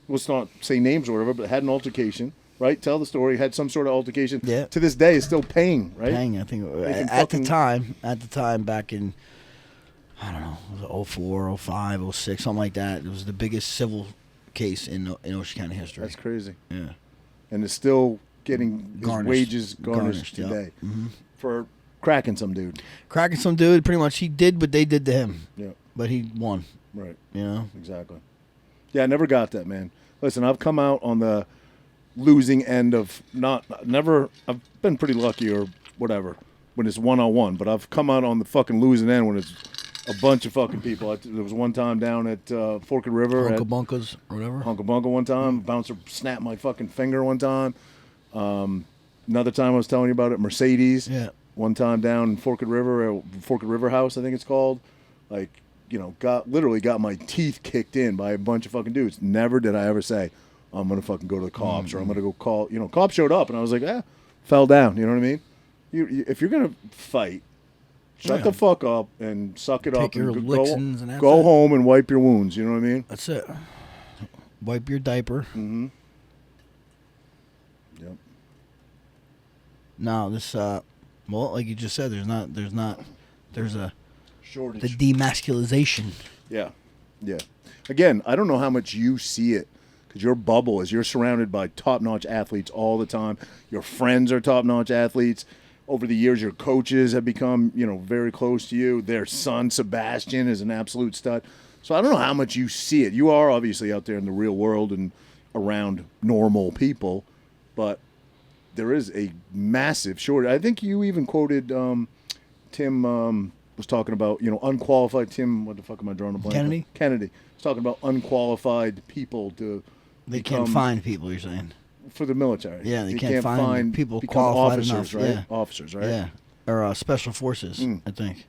Let's not say names or whatever, but had an altercation. Right? Tell the story. Had some sort of altercation. Yeah. To this day, is still paying. Right? Paying, I think. Making At the time, back in, I don't know, it was 04, 05, 06, something like that. It was the biggest civil case in Ocean County history. That's crazy. Yeah. And it's still getting his wages garnished yep. today Mm-hmm. for cracking some dude. Cracking some dude. Pretty much, he did what they did to him. Yeah. But he won. Right. You know. Exactly. Yeah, I never got that, man. Listen, I've come out on the losing end of I've been pretty lucky or whatever when it's one-on-one, but I've come out on the fucking losing end when it's a bunch of fucking people. There was one time down at Forked River. Uncle Bunkas or whatever. Uncle Bunka one time. Bouncer snapped my fucking finger one time. Another time I was telling you about it, Mercedes. Yeah. One time down in Forked River House, I think it's called. Like, literally got my teeth kicked in by a bunch of fucking dudes. Never did I ever say, I'm going to fucking go to the cops or I'm going to go call, cops showed up and I was like, fell down. You know what I mean? If you're going to fight, Shut the fuck up and suck it up. Take your And Lixins and that's go it. home and wipe your wounds. You know what I mean? That's it. Wipe your diaper. Mm-hmm. Yep. No, this well, like you just said, there's a Shortage. the demasculization. Yeah. Yeah. Again, I don't know how much you see it because your bubble is you're surrounded by top-notch athletes all the time. Your friends are top-notch athletes. Over the years, your coaches have become, very close to you. Their son, Sebastian, is an absolute stud. So I don't know how much you see it. You are obviously out there in the real world and around normal people, but there is a massive shortage. I think you even quoted Tim was talking about, unqualified. Tim, what the fuck am I drawing a blank? Kennedy was talking about unqualified people to They can't find people. You're saying for the military. Yeah, they You can't find people become qualified officers, enough, right? yeah. Officers, right? yeah, or special forces. I think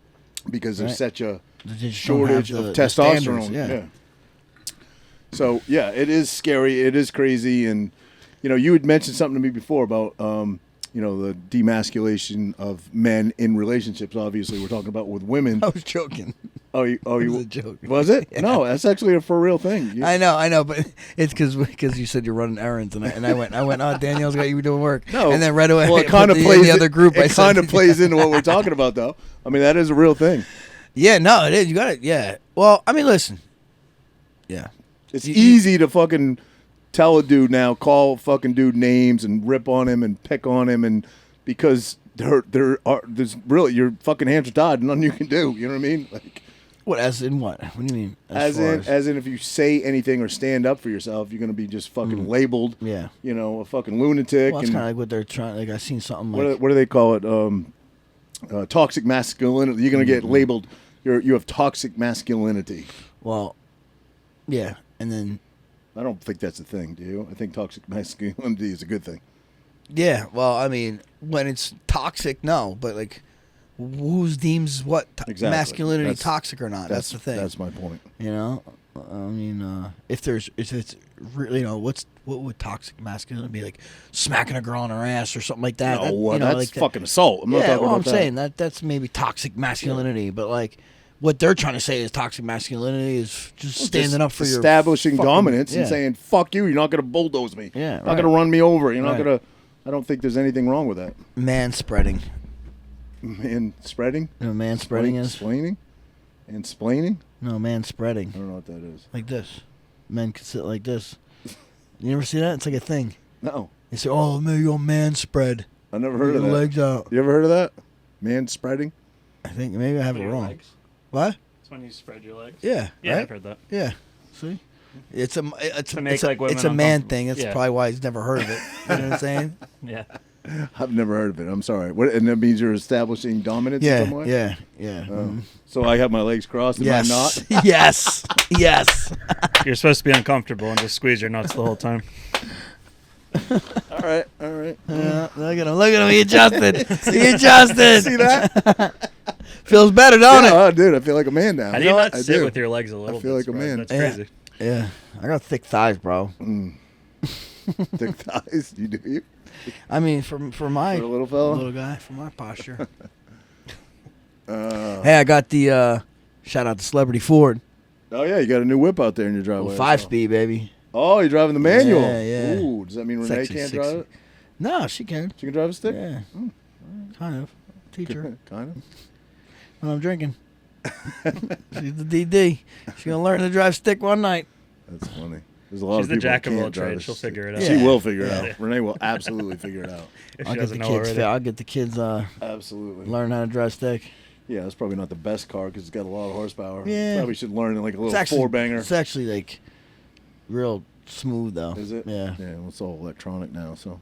Because there's Right. such a They just don't shortage have of the testosterone. standards, yeah. So yeah, it is scary. It is crazy, and you had mentioned something to me before about the demasculation of men in relationships. Obviously, we're talking about with women. I was joking. You was a joke. Was it? No, that's actually a for real thing. I know, but it's because you said you're running errands, and I went. Oh, Danielle's got you doing work. No, and then right away, well, it kind of in plays the other group. It kind of plays into what we're talking about, though. I mean, that is a real thing. Yeah, no, it is. You got it. Yeah. Well, I mean, listen. Yeah. It's easy to fucking tell a dude now, call fucking dude names and rip on him and pick on him, and because there's really your fucking hands are tied, and nothing you can do. You know what I mean? Like, What? As in what? What do you mean? as in if you say anything or stand up for yourself, you're gonna be just fucking labeled. Yeah. A fucking lunatic. Well, it's and kind of like what they're trying. Like I seen something like. what do they call it? Toxic masculinity. You're gonna get labeled. You have toxic masculinity. Well, yeah, and then I don't think that's a thing, do you? I think toxic masculinity is a good thing. yeah. Well, I mean, when it's toxic, no, but like, who's deems what Exactly. masculinity That's- toxic or not? That's the thing. That's my point. I mean, if it's really, what would toxic masculinity be like? Smacking a girl on her ass or something like that. No, That, that's like that- fucking assault. I'm not yeah, talking well, about I'm that. saying that's maybe toxic masculinity, but like what they're trying to say is toxic masculinity is just standing up for your establishing fucking- dominance yeah. and saying "fuck you." You're not going to bulldoze me. Yeah, You're not right. going to run me over. You're not Right. going to. I don't think there's anything wrong with that. man spreading. Man spreading. You know what man spreading is? Explaining. And splaining. No, man spreading. I don't know what that is. Like this. Men can sit like this. You never see that? It's like a thing. No, They say, "Oh, man, you're man spread. I never heard of Your that. legs out." You ever heard of that? Man spreading. I think maybe I have it wrong. What? It's when you spread your legs. Yeah. Yeah, Right? I've heard that. Yeah. See? It's a To make, like, women it's a man uncomfortable. thing. That's Yeah. probably why he's never heard of it. You know what I'm saying? Yeah. I've never heard of it. I'm sorry. What? And that means you're establishing dominance in Yeah, some way. yeah, yeah. Oh. So I have my legs crossed. Am Yes. I not? yes. Yes. You're supposed to be uncomfortable and just squeeze your nuts the whole time. All right. All right. Look at him. Look at him. He adjusted. He adjusted. See that? Feels better, don't Yeah, dude, I feel like a man now. How do you not I sit do. with your legs a little feel bit like a spread? man. That's Yeah. crazy. it? Yeah. I got thick thighs, bro. Thick thighs. You do you? I mean, for my For a little fella? little guy, for my posture. Oh Hey, I got the shout out to Celebrity Ford. yeah, you got a new whip out there in your driveway. Well, 5-speed, baby. Oh, you're driving the manual. Yeah, yeah. Ooh, does that mean Renee Sexy, can't sexy. drive it? No, she can. She can drive a stick? Yeah. Kind of. Teacher. Kind When I'm drinking. She's the DD. She's going to learn to drive stick one night. of. That's funny. There's a lot She's of the people jack that of all can't drive a trades. She'll stick. figure it out. She Yeah. will figure it Yeah. out. Renee will absolutely figure it out. If I'll she get the doesn't know kids. already. I'll get the kids Absolutely. learn how to drive stick. Yeah, it's probably not the best car because it's got a lot of horsepower. Yeah. Probably should learn like a It's little actually four-banger. It's actually like real smooth though. Is it? Yeah. Yeah, well, it's all electronic now, so.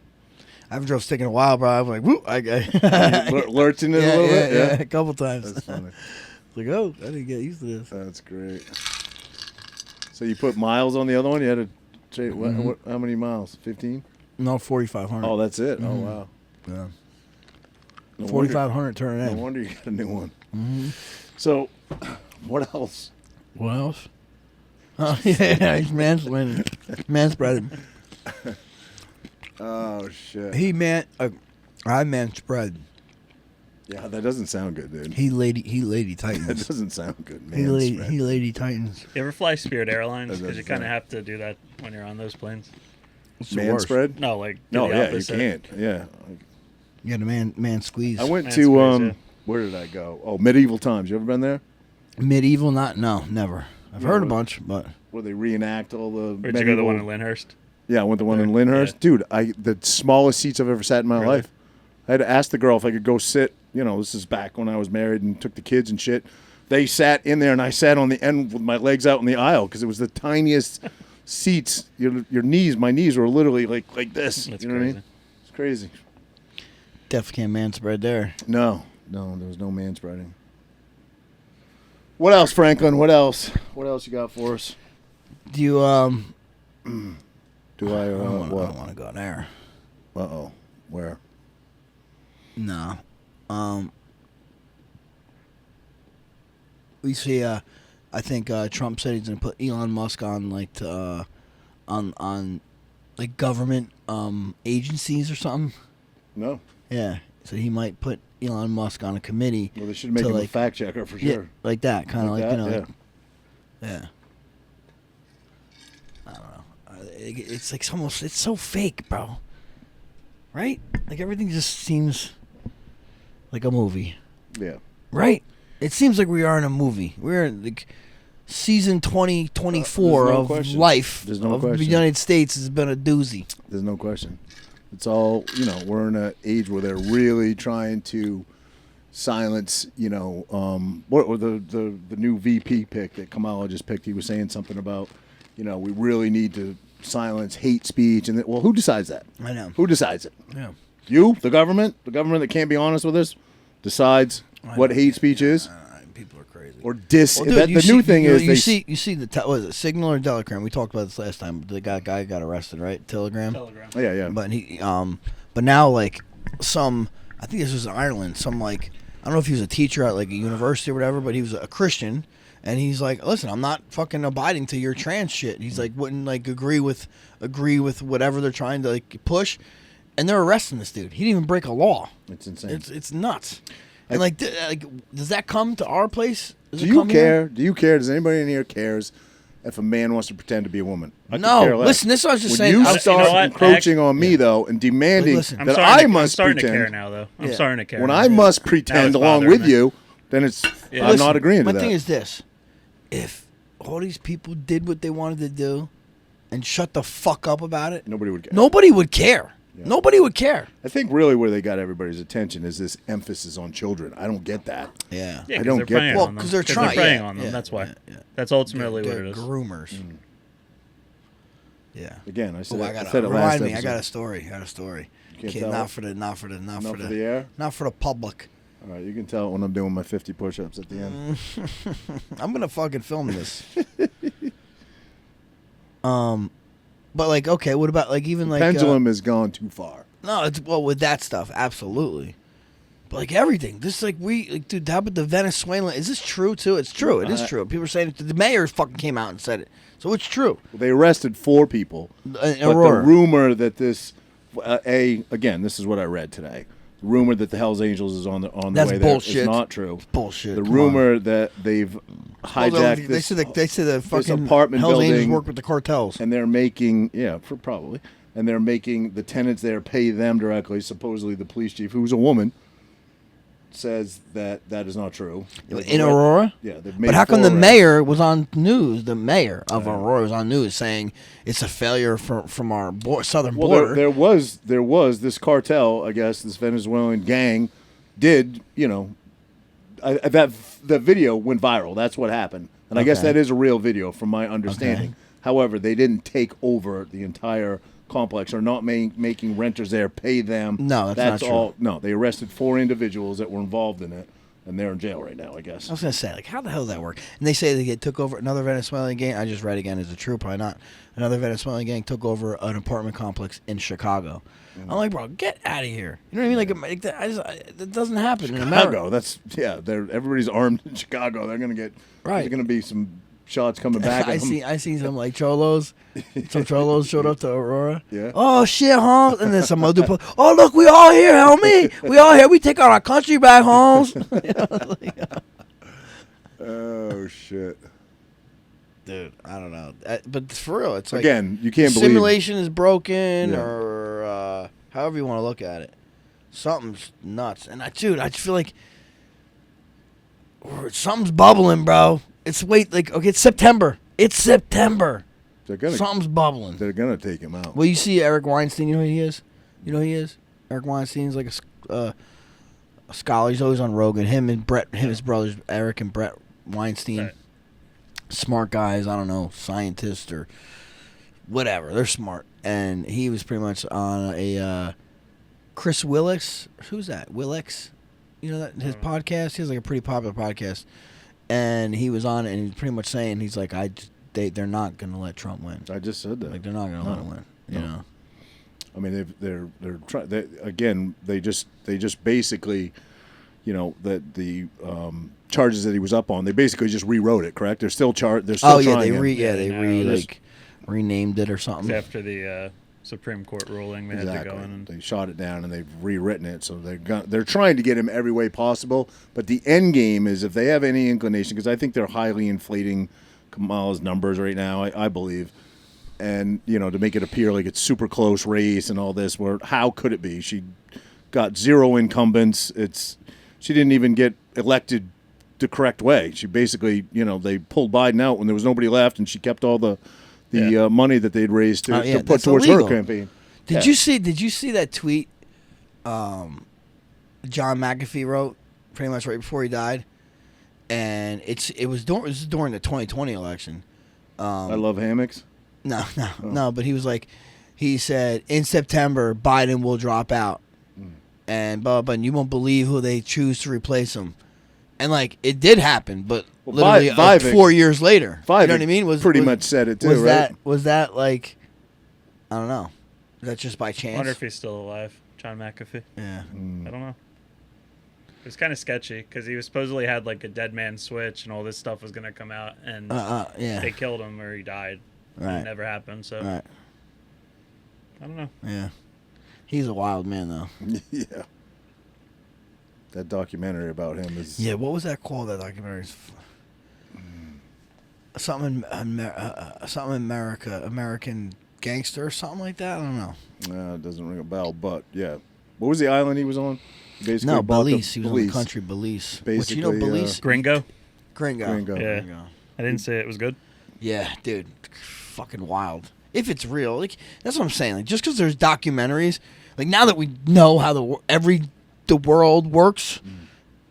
I haven't drove stick in a while, bro. I'm like, woo! Lurching it a little bit? yeah, a couple times. That's funny. Like, oh, I didn't get used to this. That's great. So you put miles on the other one? You had to trade, what, how many miles? 15? No, 4,500. Oh, that's it? Oh, wow. yeah. No wonder- 4,500 turn it No in. wonder you got a new one. So, what else? What else? Oh, yeah, he's mansplaining. Manspreading. Oh, shit. I man spread. Yeah, that doesn't sound good, dude. He lady That Titans. doesn't sound good, man. He lady Titans. You ever fly Spirit Airlines? That's Because you fair. kind of have to do that when you're on those planes. What's the Man worst? spread? No, like No, the yeah, opposite. you can't. Yeah. Yeah, the man squeeze. I went Man to squeeze, yeah. where did I go? Oh, Medieval Times. You ever been there? Medieval, no, never. I've heard a bunch, but Where they reenact all the Where'd you go? The one in Lyndhurst? Yeah, I went to one in Lyndhurst. Yeah. Dude, the smallest seats I've ever sat in my Really? life. I had to ask the girl if I could go sit. You know, this is back when I was married and took the kids and shit. They sat in there, and I sat on the end with my legs out in the aisle because it was the tiniest seats. My knees were literally like this. That's you know what I crazy. mean? It's crazy. definitely can't man spread there. No, there was no man spreading. What else, Franklin? What else? What else you got for us? Do you Do I? I don't What? want to go there. Uh-oh. Where? No. We see. I think Trump said he's gonna put Elon Musk on on like government agencies or something. No. Yeah. So he might put Elon Musk on a committee. Well, they should make to, him a like, fact checker for Yeah, sure. like that, kind of Like like, that, you know. yeah. Like, yeah. I don't know. It's like almost. It's so fake, bro. Right? Like everything just seems like a movie. Yeah. Right? It seems like we are in a movie. We're in like season 2024 There's no of question. life There's no of question. the United States has been a doozy. There's no question. It's all, we're in an age where they're really trying to silence, what were the new VP pick that Kamala just picked? He was saying something about, we really need to silence hate speech. And well, who decides that? I know. Who decides it? Yeah. You, the government that can't be honest with us, decides what hate speech is? People are crazy. Or Well, dude, the new thing is you see the was it Signal or Telegram? We talked about this last time. The guy got arrested, right? Telegram. yeah. But he but now like I think this was in Ireland. I don't know if he was a teacher at like a university or whatever, but he was a Christian, and he's like, listen, I'm not fucking abiding to your trans shit. He's like wouldn't like agree with whatever they're trying to like push, and they're arresting this dude. He didn't even break a law. It's insane. It's nuts. And like does that come to our place? Does Do it you come care? here? Do you care? Does anybody in here cares if a man wants to pretend to be a woman? I could No. care less. Listen, this is what I was just when saying. you I was- start You know what? encroaching on me though and demanding Listen. that I must starting pretend. to care now, though. I'm Yeah. starting to care. When now. I must Now pretend it's along bothering with me. you, then it's Yeah. I'm not agreeing to My that. thing is this: if all these people did what they wanted to do and shut the fuck up about it, Nobody would care. nobody would care. Nobody would care. I think really where they got everybody's attention is this emphasis on children. I don't get that. Yeah. Yeah, I 'cause don't they're get preying that. Well, on them. 'cause they're trying, They're preying yeah, on them. yeah, That's why. yeah. That's ultimately what They're it is. groomers. Yeah. Again, I said, Oh, I I got said to it last remind me. I episode. got a story. can't Okay, tell not it? for the air? not for the public. All right, you can tell when I'm doing my 50 push-ups at the end. I'm gonna fucking film this. But like, okay, what about like even like Pendulum has gone too far. No, it's well with that stuff, absolutely. But like everything, this like dude, how about the Venezuelan? Is this true too? It's true. It is true. People are saying the mayor fucking came out and said it, so it's true. They arrested 4 people. But the Aurora. rumor that this, again, this is what I read today. The rumor that the Hell's Angels is on the That's way bullshit. there is not true. Bullshit. The come rumor that they've on. hijacked They this, said the fucking apartment Hell's Angels building work with the cartels. and they're making probably, and they're making the tenants there pay them directly. Supposedly, the police chief, who's a woman, says that is not true. In Aurora? Yeah, they've made But how come 4 the arrests. mayor was on news? The mayor of Aurora was on news saying it's a failure from our southern Well, border. there was this cartel, I guess, this Venezuelan gang did, that video went viral. That's what happened. And I guess Okay. that is a real video from my understanding. Okay. However, they didn't take over the entire complex or not making renters there pay them. No, that's not true. all. No, they arrested 4 individuals that were involved in it, and they're in jail right now, I guess. I was gonna say, like, how the hell does that work? And they say they took over another Venezuelan gang. I just read again. Is it true? Probably not. Another Venezuelan gang took over an apartment complex in Chicago. I'm like, bro, get out of here. You know what I mean? Like that doesn't happen in America. Chicago, everybody's armed in Chicago. They're gonna get Right. There's gonna be some shots coming back. I seen some like cholos. Some cholos showed up to Aurora. Yeah. Oh shit, Holmes! And then some other people. Oh look, we all here, homie. We all here. We take our country back, Holmes. Oh shit. Dude, I don't know. But for real, it's like Again, you can't believe simulation is broken, Yeah. or however you want to look at it. Something's nuts, and I feel like something's bubbling, bro. It's it's September. It's September. Something's bubbling. They're gonna take him out. Well, you see Eric Weinstein. You know who he is? You know who he is? Eric Weinstein's like a scholar. He's always on Rogan. His brothers, Eric and Brett Weinstein. Right. Smart guys. I don't know, scientists or whatever. They're smart. And he was pretty much on a Chris Willis. Who's that? Willix? You know that his podcast. He has like a pretty popular podcast. And he was on it, and he's pretty much saying he's like, they're not gonna let Trump win. I just said that. Like they're not gonna let him win. You know. I mean, they're trying. They just basically, you know, the charges that he was up on. They basically just rewrote it. Correct? They're still charged. They're still trying him. Renamed it or something. After the Supreme Court ruling, they had to go in and they shot it down and they've rewritten it. So they're trying to get him every way possible. But the end game is if they have any inclination, because I think they're highly inflating Kamala's numbers right now. I believe. And, you know, to make it appear like it's super close race and all this, where how could it be? She got 0 incumbents. She didn't even get elected the correct way. She basically, you know, they pulled Biden out when there was nobody left, and she kept all the money that they'd raised to put towards illegal. her campaign. Did you see that tweet John McAfee wrote pretty much right before he died? And it was during the 2020 election. I love hammocks. No, but he said in September Biden will drop out, and and you won't believe who they choose to replace him, and like it did happen, but literally 4 years later, you know what I mean? Pretty much said it too, right? Was that like, I don't know, is that just by chance? I wonder if he's still alive, John McAfee. Yeah, I don't know. It was kind of sketchy because he was supposedly had like a dead man switch and all this stuff was gonna come out, and they killed him or he died. Right. It never happened, so right. I don't know. Yeah, he's a wild man though. Yeah. That documentary about him is. Yeah, what was that called? That documentary. Something America, American Gangster, or something like that. I don't know. It doesn't ring a bell, but yeah. What was the island he was on? No, Belize. He was on the country Belize. Which, you know, Belize? Gringo. Yeah. I didn't say it was good. Yeah, dude. Fucking wild. If it's real. Like, that's what I'm saying. Like, just because there's documentaries, like, now that we know how the world works,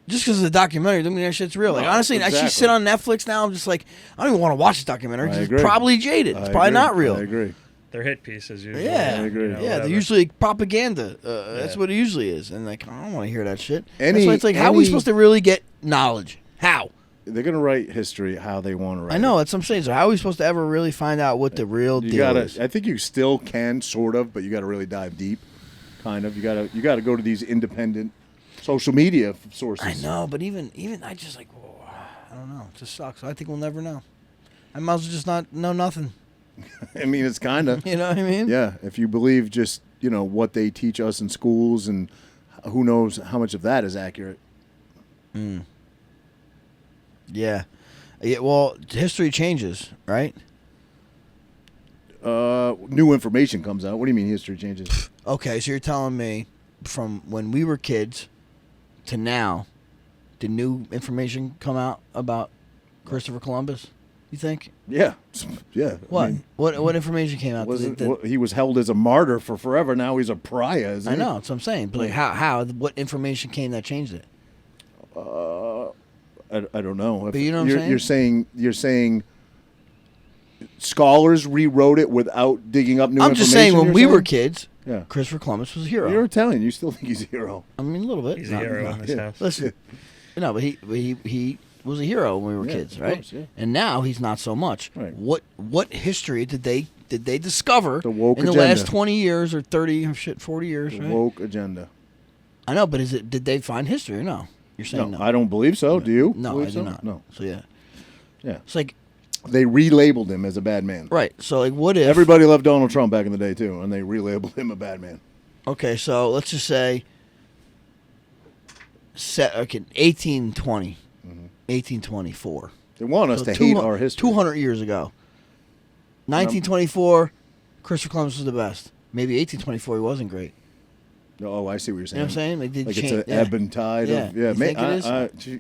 just because it's a documentary doesn't mean that shit's real. Like, honestly, exactly. I actually sit on Netflix now, I'm just like, I don't even want to watch this documentary because it's probably jaded. It's probably not real. I agree. They're hit pieces usually. Yeah, I agree. They're usually propaganda. That's what it usually is. And, like, I don't want to hear that shit. That's why it's like, how are we supposed to really get knowledge? How? They're going to write history how they want to write I know, it. that's what I'm saying. So how are we supposed to ever really find out what the real deal is? I think you still can, sort of, but you got to really dive deep, kind of. You got to go to these independent social media sources. I know, but even I just like, whoa, I don't know. It just sucks. I think we'll never know. I might as well just not know nothing. I mean, it's kind of. You know what I mean? Yeah, if you believe just, you know, what they teach us in schools, and who knows how much of that is accurate. Yeah. Well, history changes, right? New information comes out. What do you mean history changes? Okay, so you're telling me from when we were kids to now, did new information come out about Christopher Columbus? You think? Yeah. Yeah. What? I mean, What information came out? he was held as a martyr for forever. Now he's a pariah, isn't I he? know. That's what I'm saying. But like, how? What information came that changed it? I don't know. But you know what I'm saying? You're saying scholars rewrote it without digging up new information? I'm just saying when we were kids, Yeah. Christopher Columbus was a hero. You're Italian. You still think he's a hero. I mean, a little bit. He's a hero in this house. Listen, no, but he was a hero when we were kids, of right? course, yeah. And now he's not so much. Right. What history did they discover The woke in the agenda. last 20 years or 30 40 years? The Right? woke agenda. I know, but did they find history or no? You're saying no. I don't believe so. Do you? No, believe I do so? not. No. So yeah. Yeah. It's like They relabeled him as a bad man. Right. So like, what if Everybody loved Donald Trump back in the day too, and they relabeled him a bad man. Okay, so let's just say 1820, 1824. They want us So to hate our history. 200 years ago. 1924, Christopher Columbus was the best. Maybe 1824, he wasn't great. Oh, I see what you're saying. You know what I'm saying? Like, Like it's an ebb and tide of You think it is?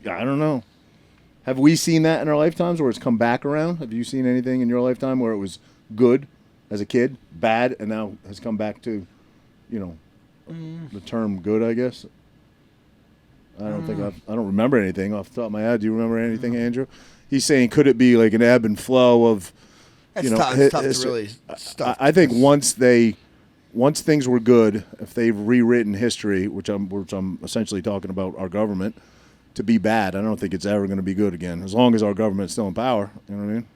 I don't know. Have we seen that in our lifetimes where it's come back around? Have you seen anything in your lifetime where it was good as a kid, bad, and now has come back to, the term good, I guess? I don't think I don't remember anything off the top of my head. Do you remember anything, Andrew? He's saying, could it be like an ebb and flow of, It's tough to really. I think once things were good, if they've rewritten history, which I'm essentially talking about our government, to be bad, I don't think it's ever going to be good again. As long as our government's still in power, you know what I mean?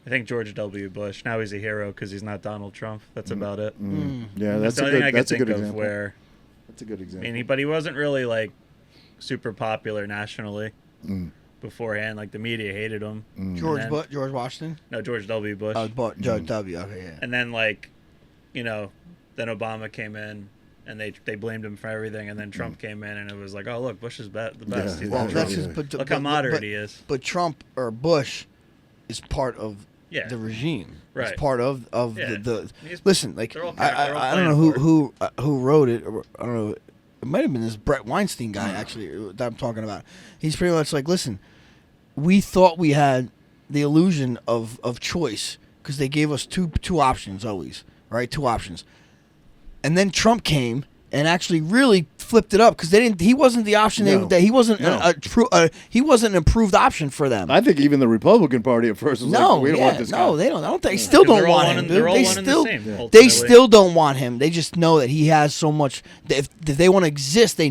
I think George W. Bush. Now he's a hero because he's not Donald Trump. That's about it. Yeah, that's the a only thing I good. could That's a think good of example. where. That's a good example. But he wasn't really like super popular nationally beforehand. Like the media hated him. George Washington? No, George W. Bush. George W. Okay, yeah. And then then Obama came in and they blamed him for everything. And then Trump came in and it was like, oh look, Bush is the best. Yeah, He's well, not that's Trump. just, Look how moderate he is. But Trump or Bush is part of the regime. Right. It's part of the listen. Like they're all I don't know who wrote it. Or, I don't know. It might have been this Brett Weinstein guy actually that I'm talking about. He's pretty much like, listen, we thought we had the illusion of choice because they gave us two options always, right? Two options, and then Trump came and actually really flipped it up because they didn't. He wasn't the option. He wasn't he wasn't an improved option for them. I think even the Republican Party at first was like, we don't want this guy. No, they don't. I don't. They still don't want him. They're all They one and still, the same, they ultimately. still don't want him. They just know that he has so much. If they want to exist, they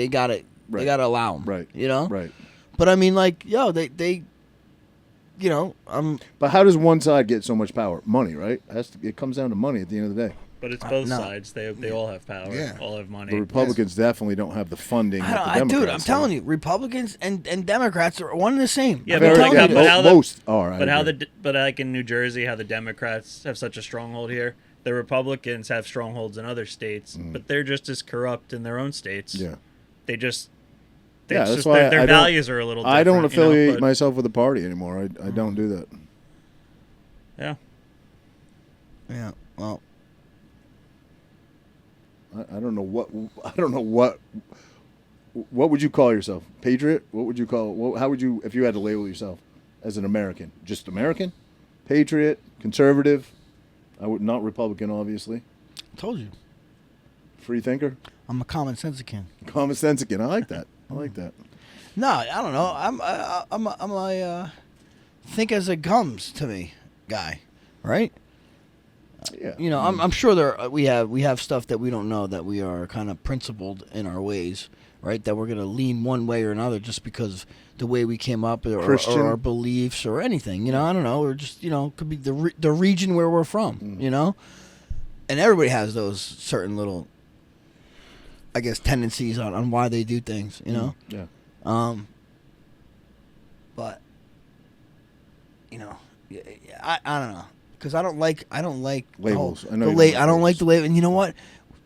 got to They got to allow him. Right. You know. Right. But I mean, like, they. You know, But how does one side get so much power? Money, right? It comes down to money at the end of the day. But it's both no. sides. They all have power. Yeah. All have money. The Republicans definitely don't have the funding. that the Democrats dude, I'm do. telling you, Republicans and Democrats are one and the same. Yeah, I'm but telling like, you. but how the- most are. I agree. But like in New Jersey, how the Democrats have such a stronghold here, the Republicans have strongholds in other states, but they're just as corrupt in their own states. Yeah. They just. Yeah, it's that's just why their I don't- values are a little different. I don't affiliate but- myself with a party anymore. I don't do that. Yeah. Yeah. Well, I don't know what. What would you call yourself? Patriot? What would you call? How would you, if you had to label yourself as an American? Just American? Patriot? Conservative? I would not Republican, obviously. I told you, Free thinker? I'm a common sensican. Common sensican. I like that. I like that. No, I don't know. I'm a think as it comes to me guy, right? Yeah. You know, I'm sure we have stuff that we don't know, that we are kind of principled in our ways, right? That we're gonna lean one way or another just because the way we came up or our beliefs or anything. You know, I don't know, or just could be the region where we're from. You know, and everybody has those certain little, I guess, tendencies on why they do things. You know. Yeah. But I don't know, because I don't like Labels. I I know you don't like I don't like labels. the label. And you know what?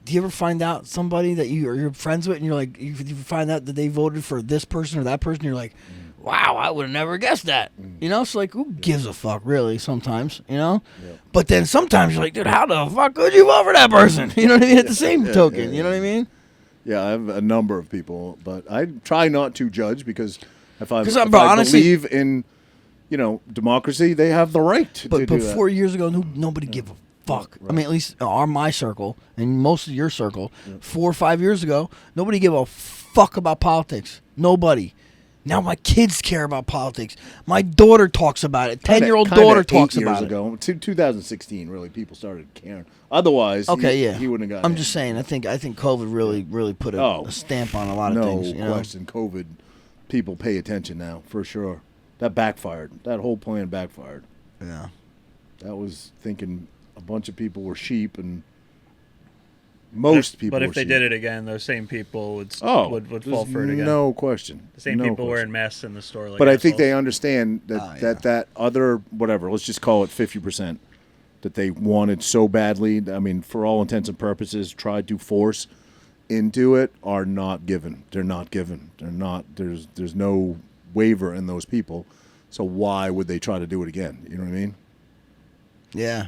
Do you ever find out somebody that you're friends with, and you're like, you find out that they voted for this person or that person, you're like, wow, I would have never guessed that. You know, it's like, who gives a fuck, really? Sometimes, Yeah. But then sometimes you're like, dude, how the fuck could you vote for that person? You know what I mean? At the same token, you know what I mean? Yeah, I have a number of people, but I try not to judge because if I honestly- believe in, democracy, they have the right to But do that. 4 years ago, nobody gave a fuck. I mean, at least my circle and most of your circle, 4 or 5 years ago, nobody gave a fuck about politics. Nobody. Now my kids care about politics. My daughter talks about it. 10-year-old daughter talks about it. 2016, really, people started caring. Otherwise, he wouldn't have gotten I'm just saying. I think COVID really put a stamp on a lot of things. No question. COVID, people pay attention now, for sure. That backfired. That whole plan backfired. Yeah. That was thinking a bunch of people were sheep and, Most people. But if were they seeing did it again, those same people would there's fall for it again. No question. The same No people question. wearing masks in the store. Like But I think assholes. they understand that that other whatever. Let's just call it 50% that they wanted so badly. I mean, for all intents and purposes, tried to force into it are not given. They're not given. They're not. There's no waiver in those people. So why would they try to do it again? You know what I mean? Yeah.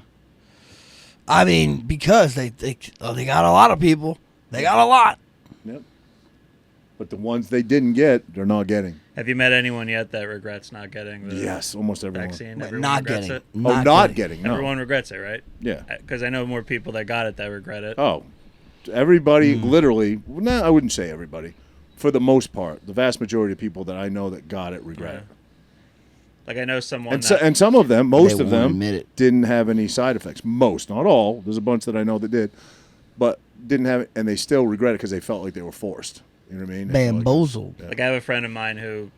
I mean, because they got a lot of people. They got a lot. Yep. But the ones they didn't get, they're not getting. Have you met anyone yet that regrets not getting the Yes, almost everyone. vaccine? Wait, Everyone not regrets getting. it. Not getting. No. Everyone regrets it, right? Yeah. Because I know more people that got it that regret it. Oh, everybody, literally. Well, no, I wouldn't say everybody. For the most part, the vast majority of people that I know that got it regret it. Like I know someone And, that, and some of them, most They of won't them, admit it. didn't have any side effects. Most, not all. There's a bunch that I know that did, but didn't have it, and they still regret it because they felt like they were forced. You know what I mean? They felt like- Bamboozled. like I have a friend of mine who,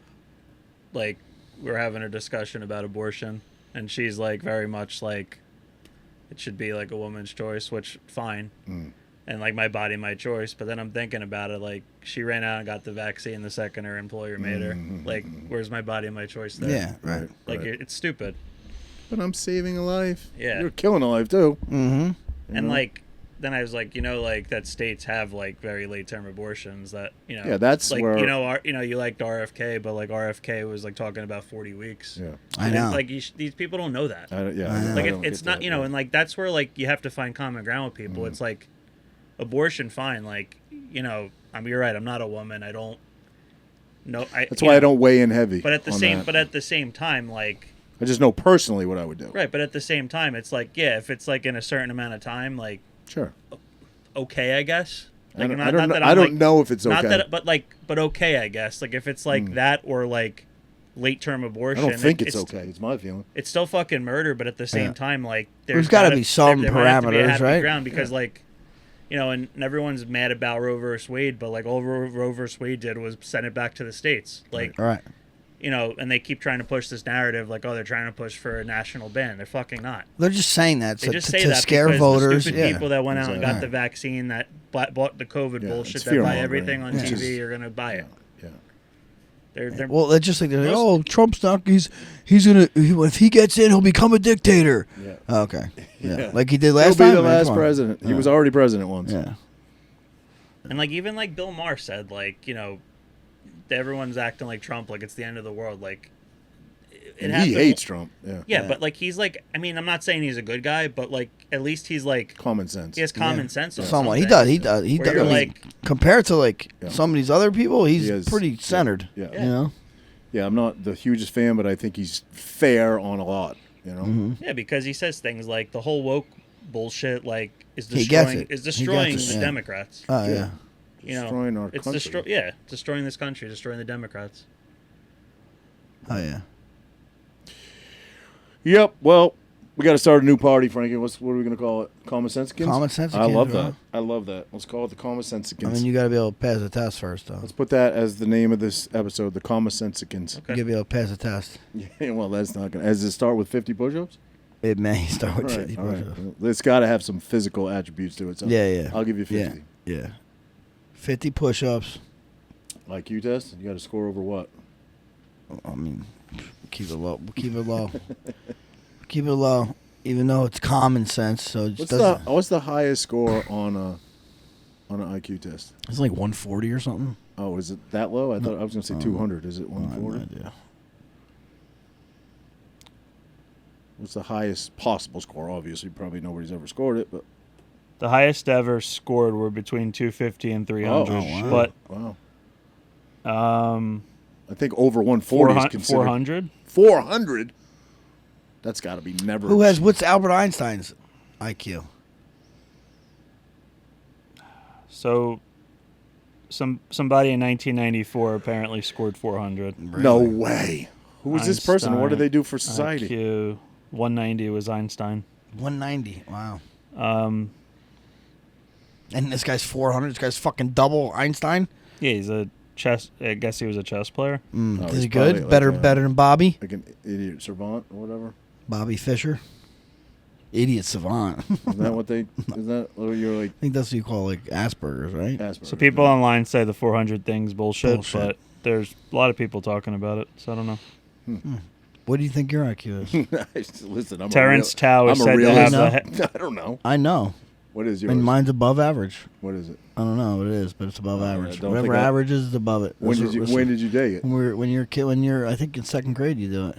like, we were having a discussion about abortion, and she's like very much like, it should be like a woman's choice, which fine, and like my body, my choice. But then I'm thinking about it, like she ran out and got the vaccine the second her employer made her. Like, where's my body, my choice there? Yeah, right. Like right. it's stupid. But I'm saving a life. Yeah. You're killing a life too. Mm-hmm. And like, then I was like, like that states have like very late term abortions that Yeah, that's like where- you liked RFK, but like RFK was like talking about 40 weeks. Yeah. I And know. like these people don't know that. Yeah. Like I don't it's get not that, and like that's where like you have to find common ground with people. It's like abortion, fine. Like you're right. I'm not a woman. I don't know. That's why I don't weigh in heavy. But at the on same, that. but at the same time, like I just know personally what I would do. right. But at the same time, it's like if it's like in a certain amount of time, like Sure. okay, I guess. Like, I don't know if it's okay. Not that, but okay, I guess. Like if it's like that or like late term I abortion. don't think it's okay. It's my feeling. It's still fucking murder, but at the same time, like There's gotta be some there might have to be a parameters, happy right? ground because like, and everyone's mad about Roe versus Wade, but like all Roe versus Wade did was send it back to the states. Like, All right. and they keep trying to push this narrative like, oh, they're trying to push for a national ban. They're fucking not. They're just saying that They to, just to, say to that scare because voters. the stupid Yeah. people that went out and got Exactly. the vaccine that bought the COVID Yeah, bullshit it's that buy fear-mongering. everything on Yeah. TV are gonna buy it. Yeah. They're Well, they're just like, they're like, Most- oh, Trump's not. He's gonna. If he gets in, he'll become a dictator. Yeah. Oh, okay. Yeah. Yeah. Like he did He'll last be time. the man, last come on. president. He was already president once. Yeah. And like even like Bill Maher said, like everyone's acting like Trump, like it's the end of the world. Like it And he happened- hates Trump. Yeah. Yeah, but like he's like, I mean, I'm not saying he's a good guy, but like at least he's like Common sense. he has common sense. On Somewhat. He something. does. He does. He Where does. you're I mean, like- compared to like Yeah. some of these other people, he's He is- pretty centered. Yeah. You know. Yeah, I'm not the hugest fan, but I think he's fair on a lot. You know. Mm-hmm. Yeah, because he says things like the whole woke bullshit like is He gets destroying it. is He gets destroying it, the yeah. Democrats. Oh yeah. Destroying our it's country. destroying this country, destroying the Democrats. Oh yeah. Yep. Well, we got to start a new party, Frankie. What are we going to call it? Common Sensicans? Common Sensicans, I love huh? that. I love that. Let's call it the Common Sensicans. I mean, you got to be able to pass the test first, though. Let's put that as the name of this episode, the Common Sensicans. Okay. You got to be able to pass the test. Yeah, well, that's not going to... Does it start with 50 push-ups? It may start with All right, 50 all right. push-ups. Well, it's got to have some physical attributes to it. So Yeah. I'll give you 50. Yeah. 50 push-ups. IQ test? You got to score over what? I mean, keep it low. Keep it low. Keep it low. Even though it's common sense, so it just doesn't. What's the highest score on an IQ test? It's like 140 or something. Oh, is it that low? I thought I was going to say 200. Is it I have no 140? idea. What's the highest possible score? Obviously, probably nobody's ever scored it, but The highest ever scored were between 250 and 300. wow. But wow. I think over 140 is considered 400. 400. That's got to be never. What's Albert Einstein's IQ? So somebody in 1994 apparently scored 400. No way. Who was this person? What did they do for society? IQ 190 was Einstein. 190. Wow. And this guy's 400. This guy's fucking double Einstein. Yeah, he's a chess. I guess he was a chess player. Oh, Is he's he good? probably like better than Bobby? Like an idiot savant or whatever. Bobby Fischer. Idiot savant. Is that what they? Is that what you're like? I think that's what you call like Asperger's, right? Asperger's, So people online say the 400 things bullshit, Bullshit. but there's a lot of people talking about it. So I don't know. What do you think your IQ is? Listen, I'm Terrence a Tao real, is I'm said a to have realist. the I don't know. I know. What is I yours? mean, mine's above average. What is it? I don't know what it is, but it's above I average. don't Whatever think I- average is above it. When That's did what- you? When did you take it? when you're I think in second grade you do it.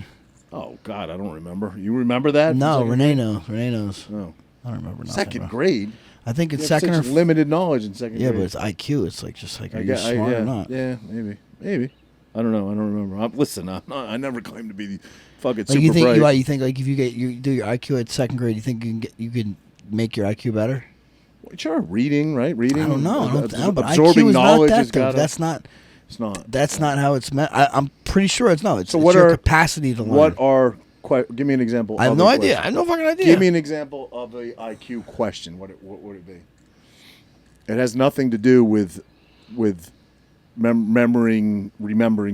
Oh God, I don't remember. You remember that? from No, second Renee grade? knows. Renee knows. No. I don't remember nothing. Second bro. grade. I think it's You have second or such limited knowledge in second yeah, grade. but it's IQ. It's like just like are I you guess, smart yeah, or not? Yeah, maybe. I don't know. I don't remember. Listen, I never claimed to be the fucking Like super you think bright. you think like if you do your IQ at second grade, you think you can make your IQ better? Sure, reading, right? Reading. I don't know. I don't know, but absorbing IQ is not knowledge that. has Though. got. That's not. It's not. How it's meant. I'm pretty sure it's no. It's, So it's what your are capacity to learn. What are? Give me an example. I have of no a idea. question. I have no fucking idea. Give me an example of a IQ question. What would it be? It has nothing to do with remembering.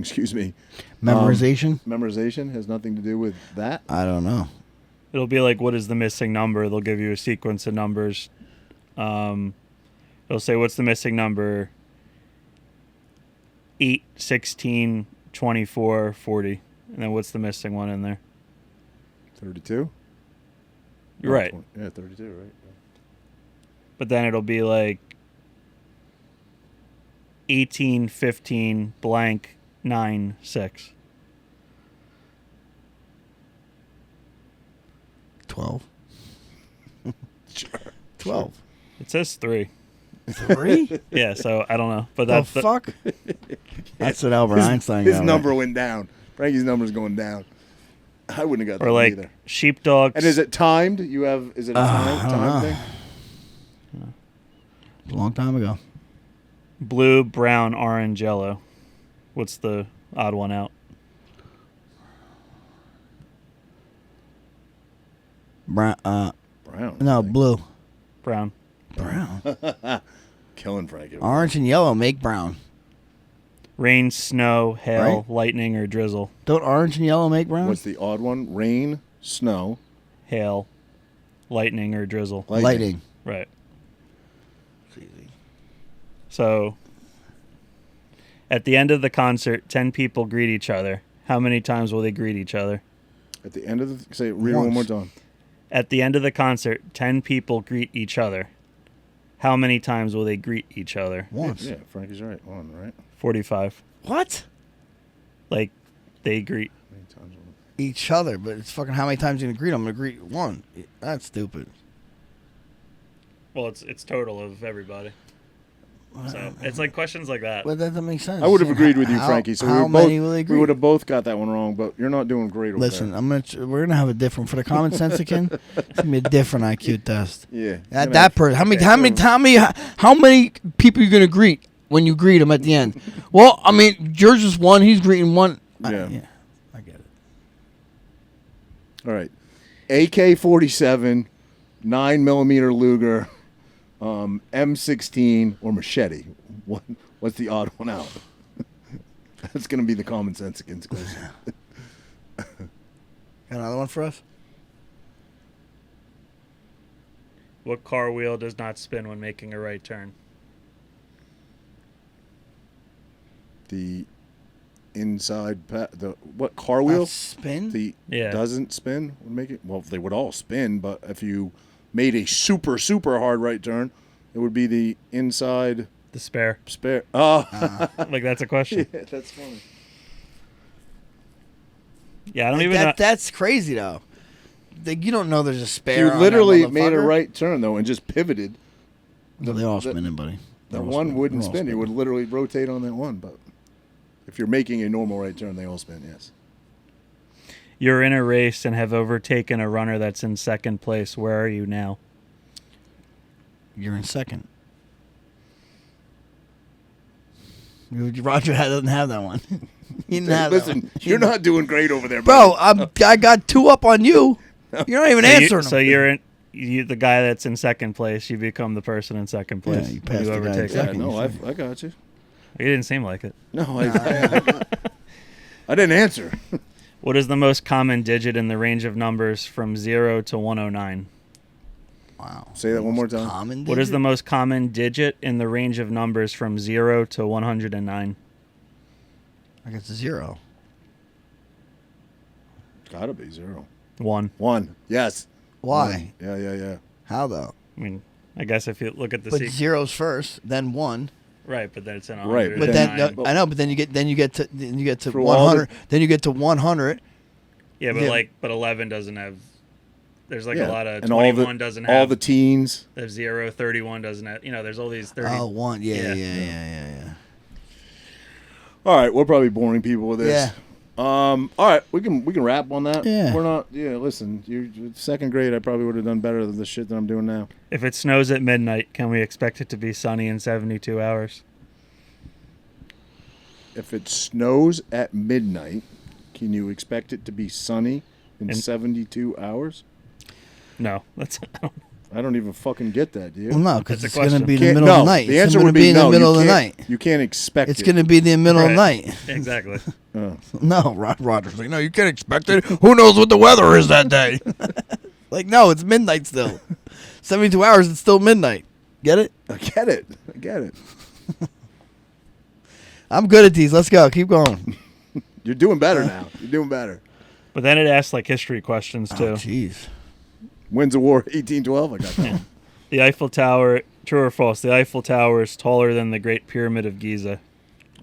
Excuse me. Memorization. Memorization has nothing to do with that. I don't know. It'll be like, what is the missing number? They'll give you a sequence of numbers. They'll say, what's the missing number? 8, 16, 24, 40. And then what's the missing one in there? 32. You're right. Yeah, 32. Right. But then it'll be like 18, 15, blank, 9, 6. 12. Sure. 12. It says 3. 3? Yeah, so I don't know. But The that's fuck? That's what Albert Einstein His got. number went down. Frankie's number's going down. I wouldn't have got or that like either. sheepdogs. And is it timed? Is it a I don't know. time thing? A long time ago. Blue, brown, orange, yellow. What's the odd one out? Brown. Brown. No, I think. blue. Brown. Brown. Killing Frankie. Orange and yellow make brown. Rain, snow, hail, Right. lightning, or drizzle. Don't orange and yellow make brown? What's the odd one? Rain, snow, Hail, lightning, or drizzle. lightning? Right. So, at the end of the concert, 10 people greet each other. How many times will they greet each other? At the end of the read it one more Once. time. At the end of the concert, 10 people greet each other. How many times will they greet each other? Once. Yeah, Frankie's right. One, right? 45. What? Like, they greet. How many times will Each other, but it's fucking how many times you gonna greet? I'm gonna greet one. That's stupid. Well, it's total of everybody. So it's like questions like that. But that doesn't make sense. I would have agreed with you, How- Frankie. So how we many will they we greet? would have both got that one wrong, but you're not doing great over Listen, there. we're gonna have a different for the common sensican. It's gonna be a different IQ test. Yeah. At that person, how many people you gonna greet when you greet them at the end? Well, I mean, yours is one. He's greeting one. Yeah. I get it. All right. AK-47, 9mm Luger, M16, or machete. What's the odd one out? That's going to be the common sense against question. Got another one for us? What car wheel does not spin when making a right turn? The inside, what car wheel? Spin? The Yeah. doesn't spin would make it. Well, they would all spin, but if you made a super hard right turn, it would be the inside The spare. spare. Oh, Like, that's a question. yeah, that's funny. Yeah, I don't even know. That's crazy though. You don't know there's a spare. You on literally that made a motherfucker. right turn though and just pivoted. No, they're all spinning, buddy. The They're all one spinning. wouldn't They're all spin. You spinning. would literally rotate on that one. But if you're making a normal right turn, they all spin. Yes. You're in a race and have overtaken a runner that's in second place. Where are you now? You're in second. Roger doesn't have that one. He didn't have that Listen, one. you're not doing great over there, Bro, buddy. I got two up on you. You're not even answering So them. you're the guy that's in second place. You become the person in second place. you when passed the guy in overtake Yeah, second. them. no, I got you. It didn't seem like it. No, I didn't answer. What is the most common digit in the range of numbers from 0 to 109? Wow. Say that one more time. Common What is digit? the most common digit in the range of numbers from 0 to 109? I guess 0. Gotta be 0. 1. 1. Yes. Why? 1. Yeah. How though? I mean, I guess if you look at the But sequence. 0's first, then 1. Right, but then it's in Right, 109. But then 109. I know, but then you get to Through all 100. Then you get to 100. Yeah, but Yeah. but 11 doesn't have. There's like Yeah. a lot of And 21 doesn't have. all the teens. There's 0, 31 doesn't have. There's all these 30. Oh, 1. Yeah. Yeah. All right, we're probably boring people with this. Yeah. All right, we can wrap on that. Yeah. We're not. Yeah. Listen, you second grade, I probably would have done better than the shit that I'm doing now. If it snows at midnight, can we expect it to be sunny in 72 hours? If it snows at midnight, can you expect it to be sunny in 72 hours? No, that's. I don't even fucking get that, do you? Well, no, because That's a it's going to question. be in the Can't- middle no, of the night. the It's answer going would to be in the no, middle of you the can't- night. You can't expect It's it. going to be in the middle of the Right. night. Exactly. No, Roger's like, no, you can't expect it. Who knows what the weather is that day? Like, no, it's midnight still. 72 hours, it's still midnight. Get it? I get it. I'm good at these. Let's go. Keep going. You're doing better now. You're doing better. But then it asks like history questions Oh, too. jeez. When's the war? 1812. I got that. The Eiffel Tower, true or false? The Eiffel Tower is taller than the Great Pyramid of Giza.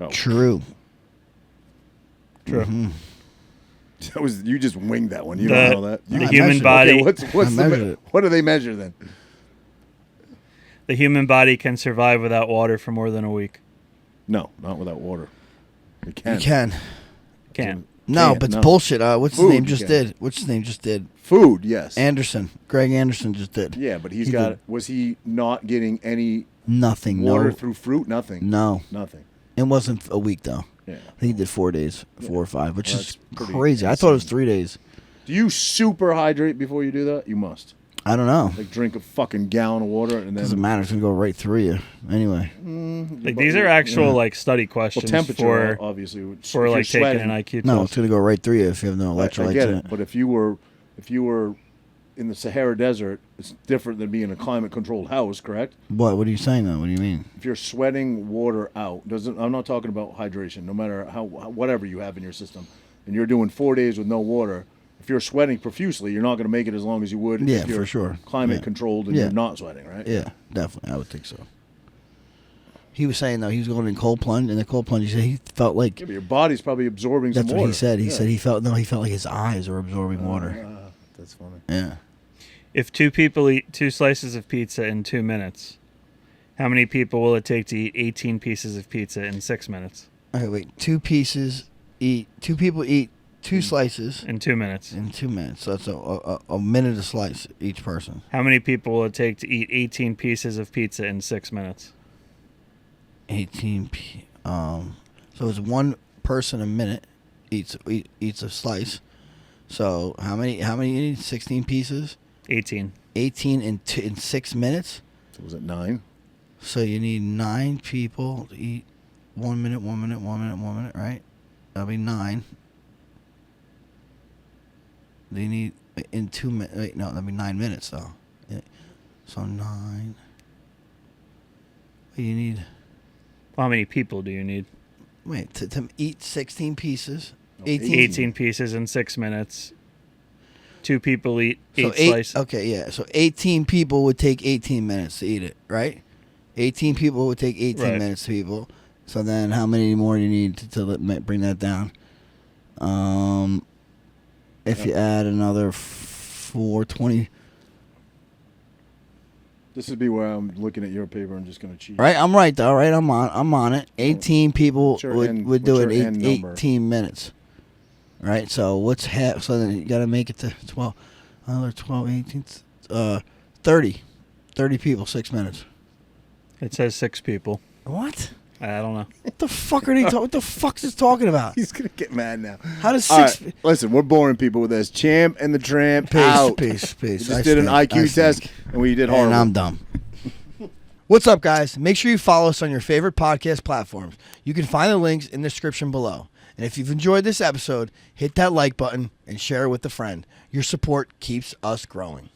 Oh, True. True. Mm-hmm. that was you just winged that one. You The- don't know that. the You, human body- Okay, what's I the measured it. what do they measure then? The human body can survive without water for more than a week. No, not without water. It can. You can. Can't. No, Can't, but it's no. bullshit. What's Food his name you just can. did? What's his name just did? Food, yes. Anderson. Greg Anderson just did. yeah, but he's He got. did. Was he not getting any Nothing. water No. through fruit? Nothing. No. Nothing. It wasn't a week, though. Yeah. I think he did 4 days, 4 or 5, which Well, is that's pretty crazy. I thought it was insane. 3 days. Do you super hydrate before you do that? You must. I don't know. Like drink a fucking gallon of water and Doesn't then matter. It's going to go right through you. Anyway. Like these are actual like study well, questions temperature for obviously for if you're like taking sweating, an IQ test. No, it's going to go right through you if you have no I electrolytes get in it, it. but if you were in the Sahara Desert, it's different than being in a climate-controlled house, correct? What are you saying, though? What do you mean? If you're sweating water out, I'm not talking about hydration. No matter how whatever you have in your system, and you're doing 4 days with no water, if you're sweating profusely, you're not going to make it as long as you would Yeah, if you're for sure. climate-controlled and Yeah. you're not sweating, right? Yeah, definitely. I would think so. He was saying, though, he was going in cold plunge, and the cold plunge, he said he felt like... Yeah, but your body's probably absorbing That's some what water. he said. He Yeah. said he felt like his eyes are absorbing water. That's funny. Yeah. If 2 people eat 2 slices of pizza in 2 minutes, how many people will it take to eat 18 pieces of pizza in 6 minutes? Okay, wait. 2 people eat 2 slices In 2 minutes. in 2 minutes. So that's a minute a slice each person. How many people will it take to eat 18 pieces of pizza in 6 minutes? 18. So it's 1 person a minute eats a slice. So how many you need? 16 pieces. 18. 18 in 6 minutes. So was it 9? So you need 9 people to eat 1 minute, 1 minute, 1 minute, 1 minute, right? That'll be 9. They need in 2 minutes. Wait, no, that'll be 9 minutes though. Yeah. So 9. You need. How many people do you need? Wait, to eat 16 pieces. Okay. 18 pieces in 6 minutes. 2 people eat 8 So 8. slices. Okay, yeah. So 18 people would take 18 minutes to eat it, right? 18 people would take 18 Right. minutes to people. So then, how many more do you need to bring that down? If you add another 420, This would be where I'm looking at your paper and just going to cheat. right? I'm right though, right? I'm on it. 18 people What's your would end- do what's it your end number? 18 minutes, right? So what's half? So then you got to make it to 12. Another 12, 18, 30 people, 6 minutes. It says 6 people. What? I don't know. What the fuck are they? What the fuck's this talking about? He's going to get mad now. How does All 6? right, listen, we're boring people with this. Champ and the Tramp Peace, out. peace. We I just did an stink. I IQ test, stink. and we did horrible. And I'm dumb. What's up, guys? Make sure you follow us on your favorite podcast platforms. You can find the links in the description below. And if you've enjoyed this episode, hit that like button and share it with a friend. Your support keeps us growing.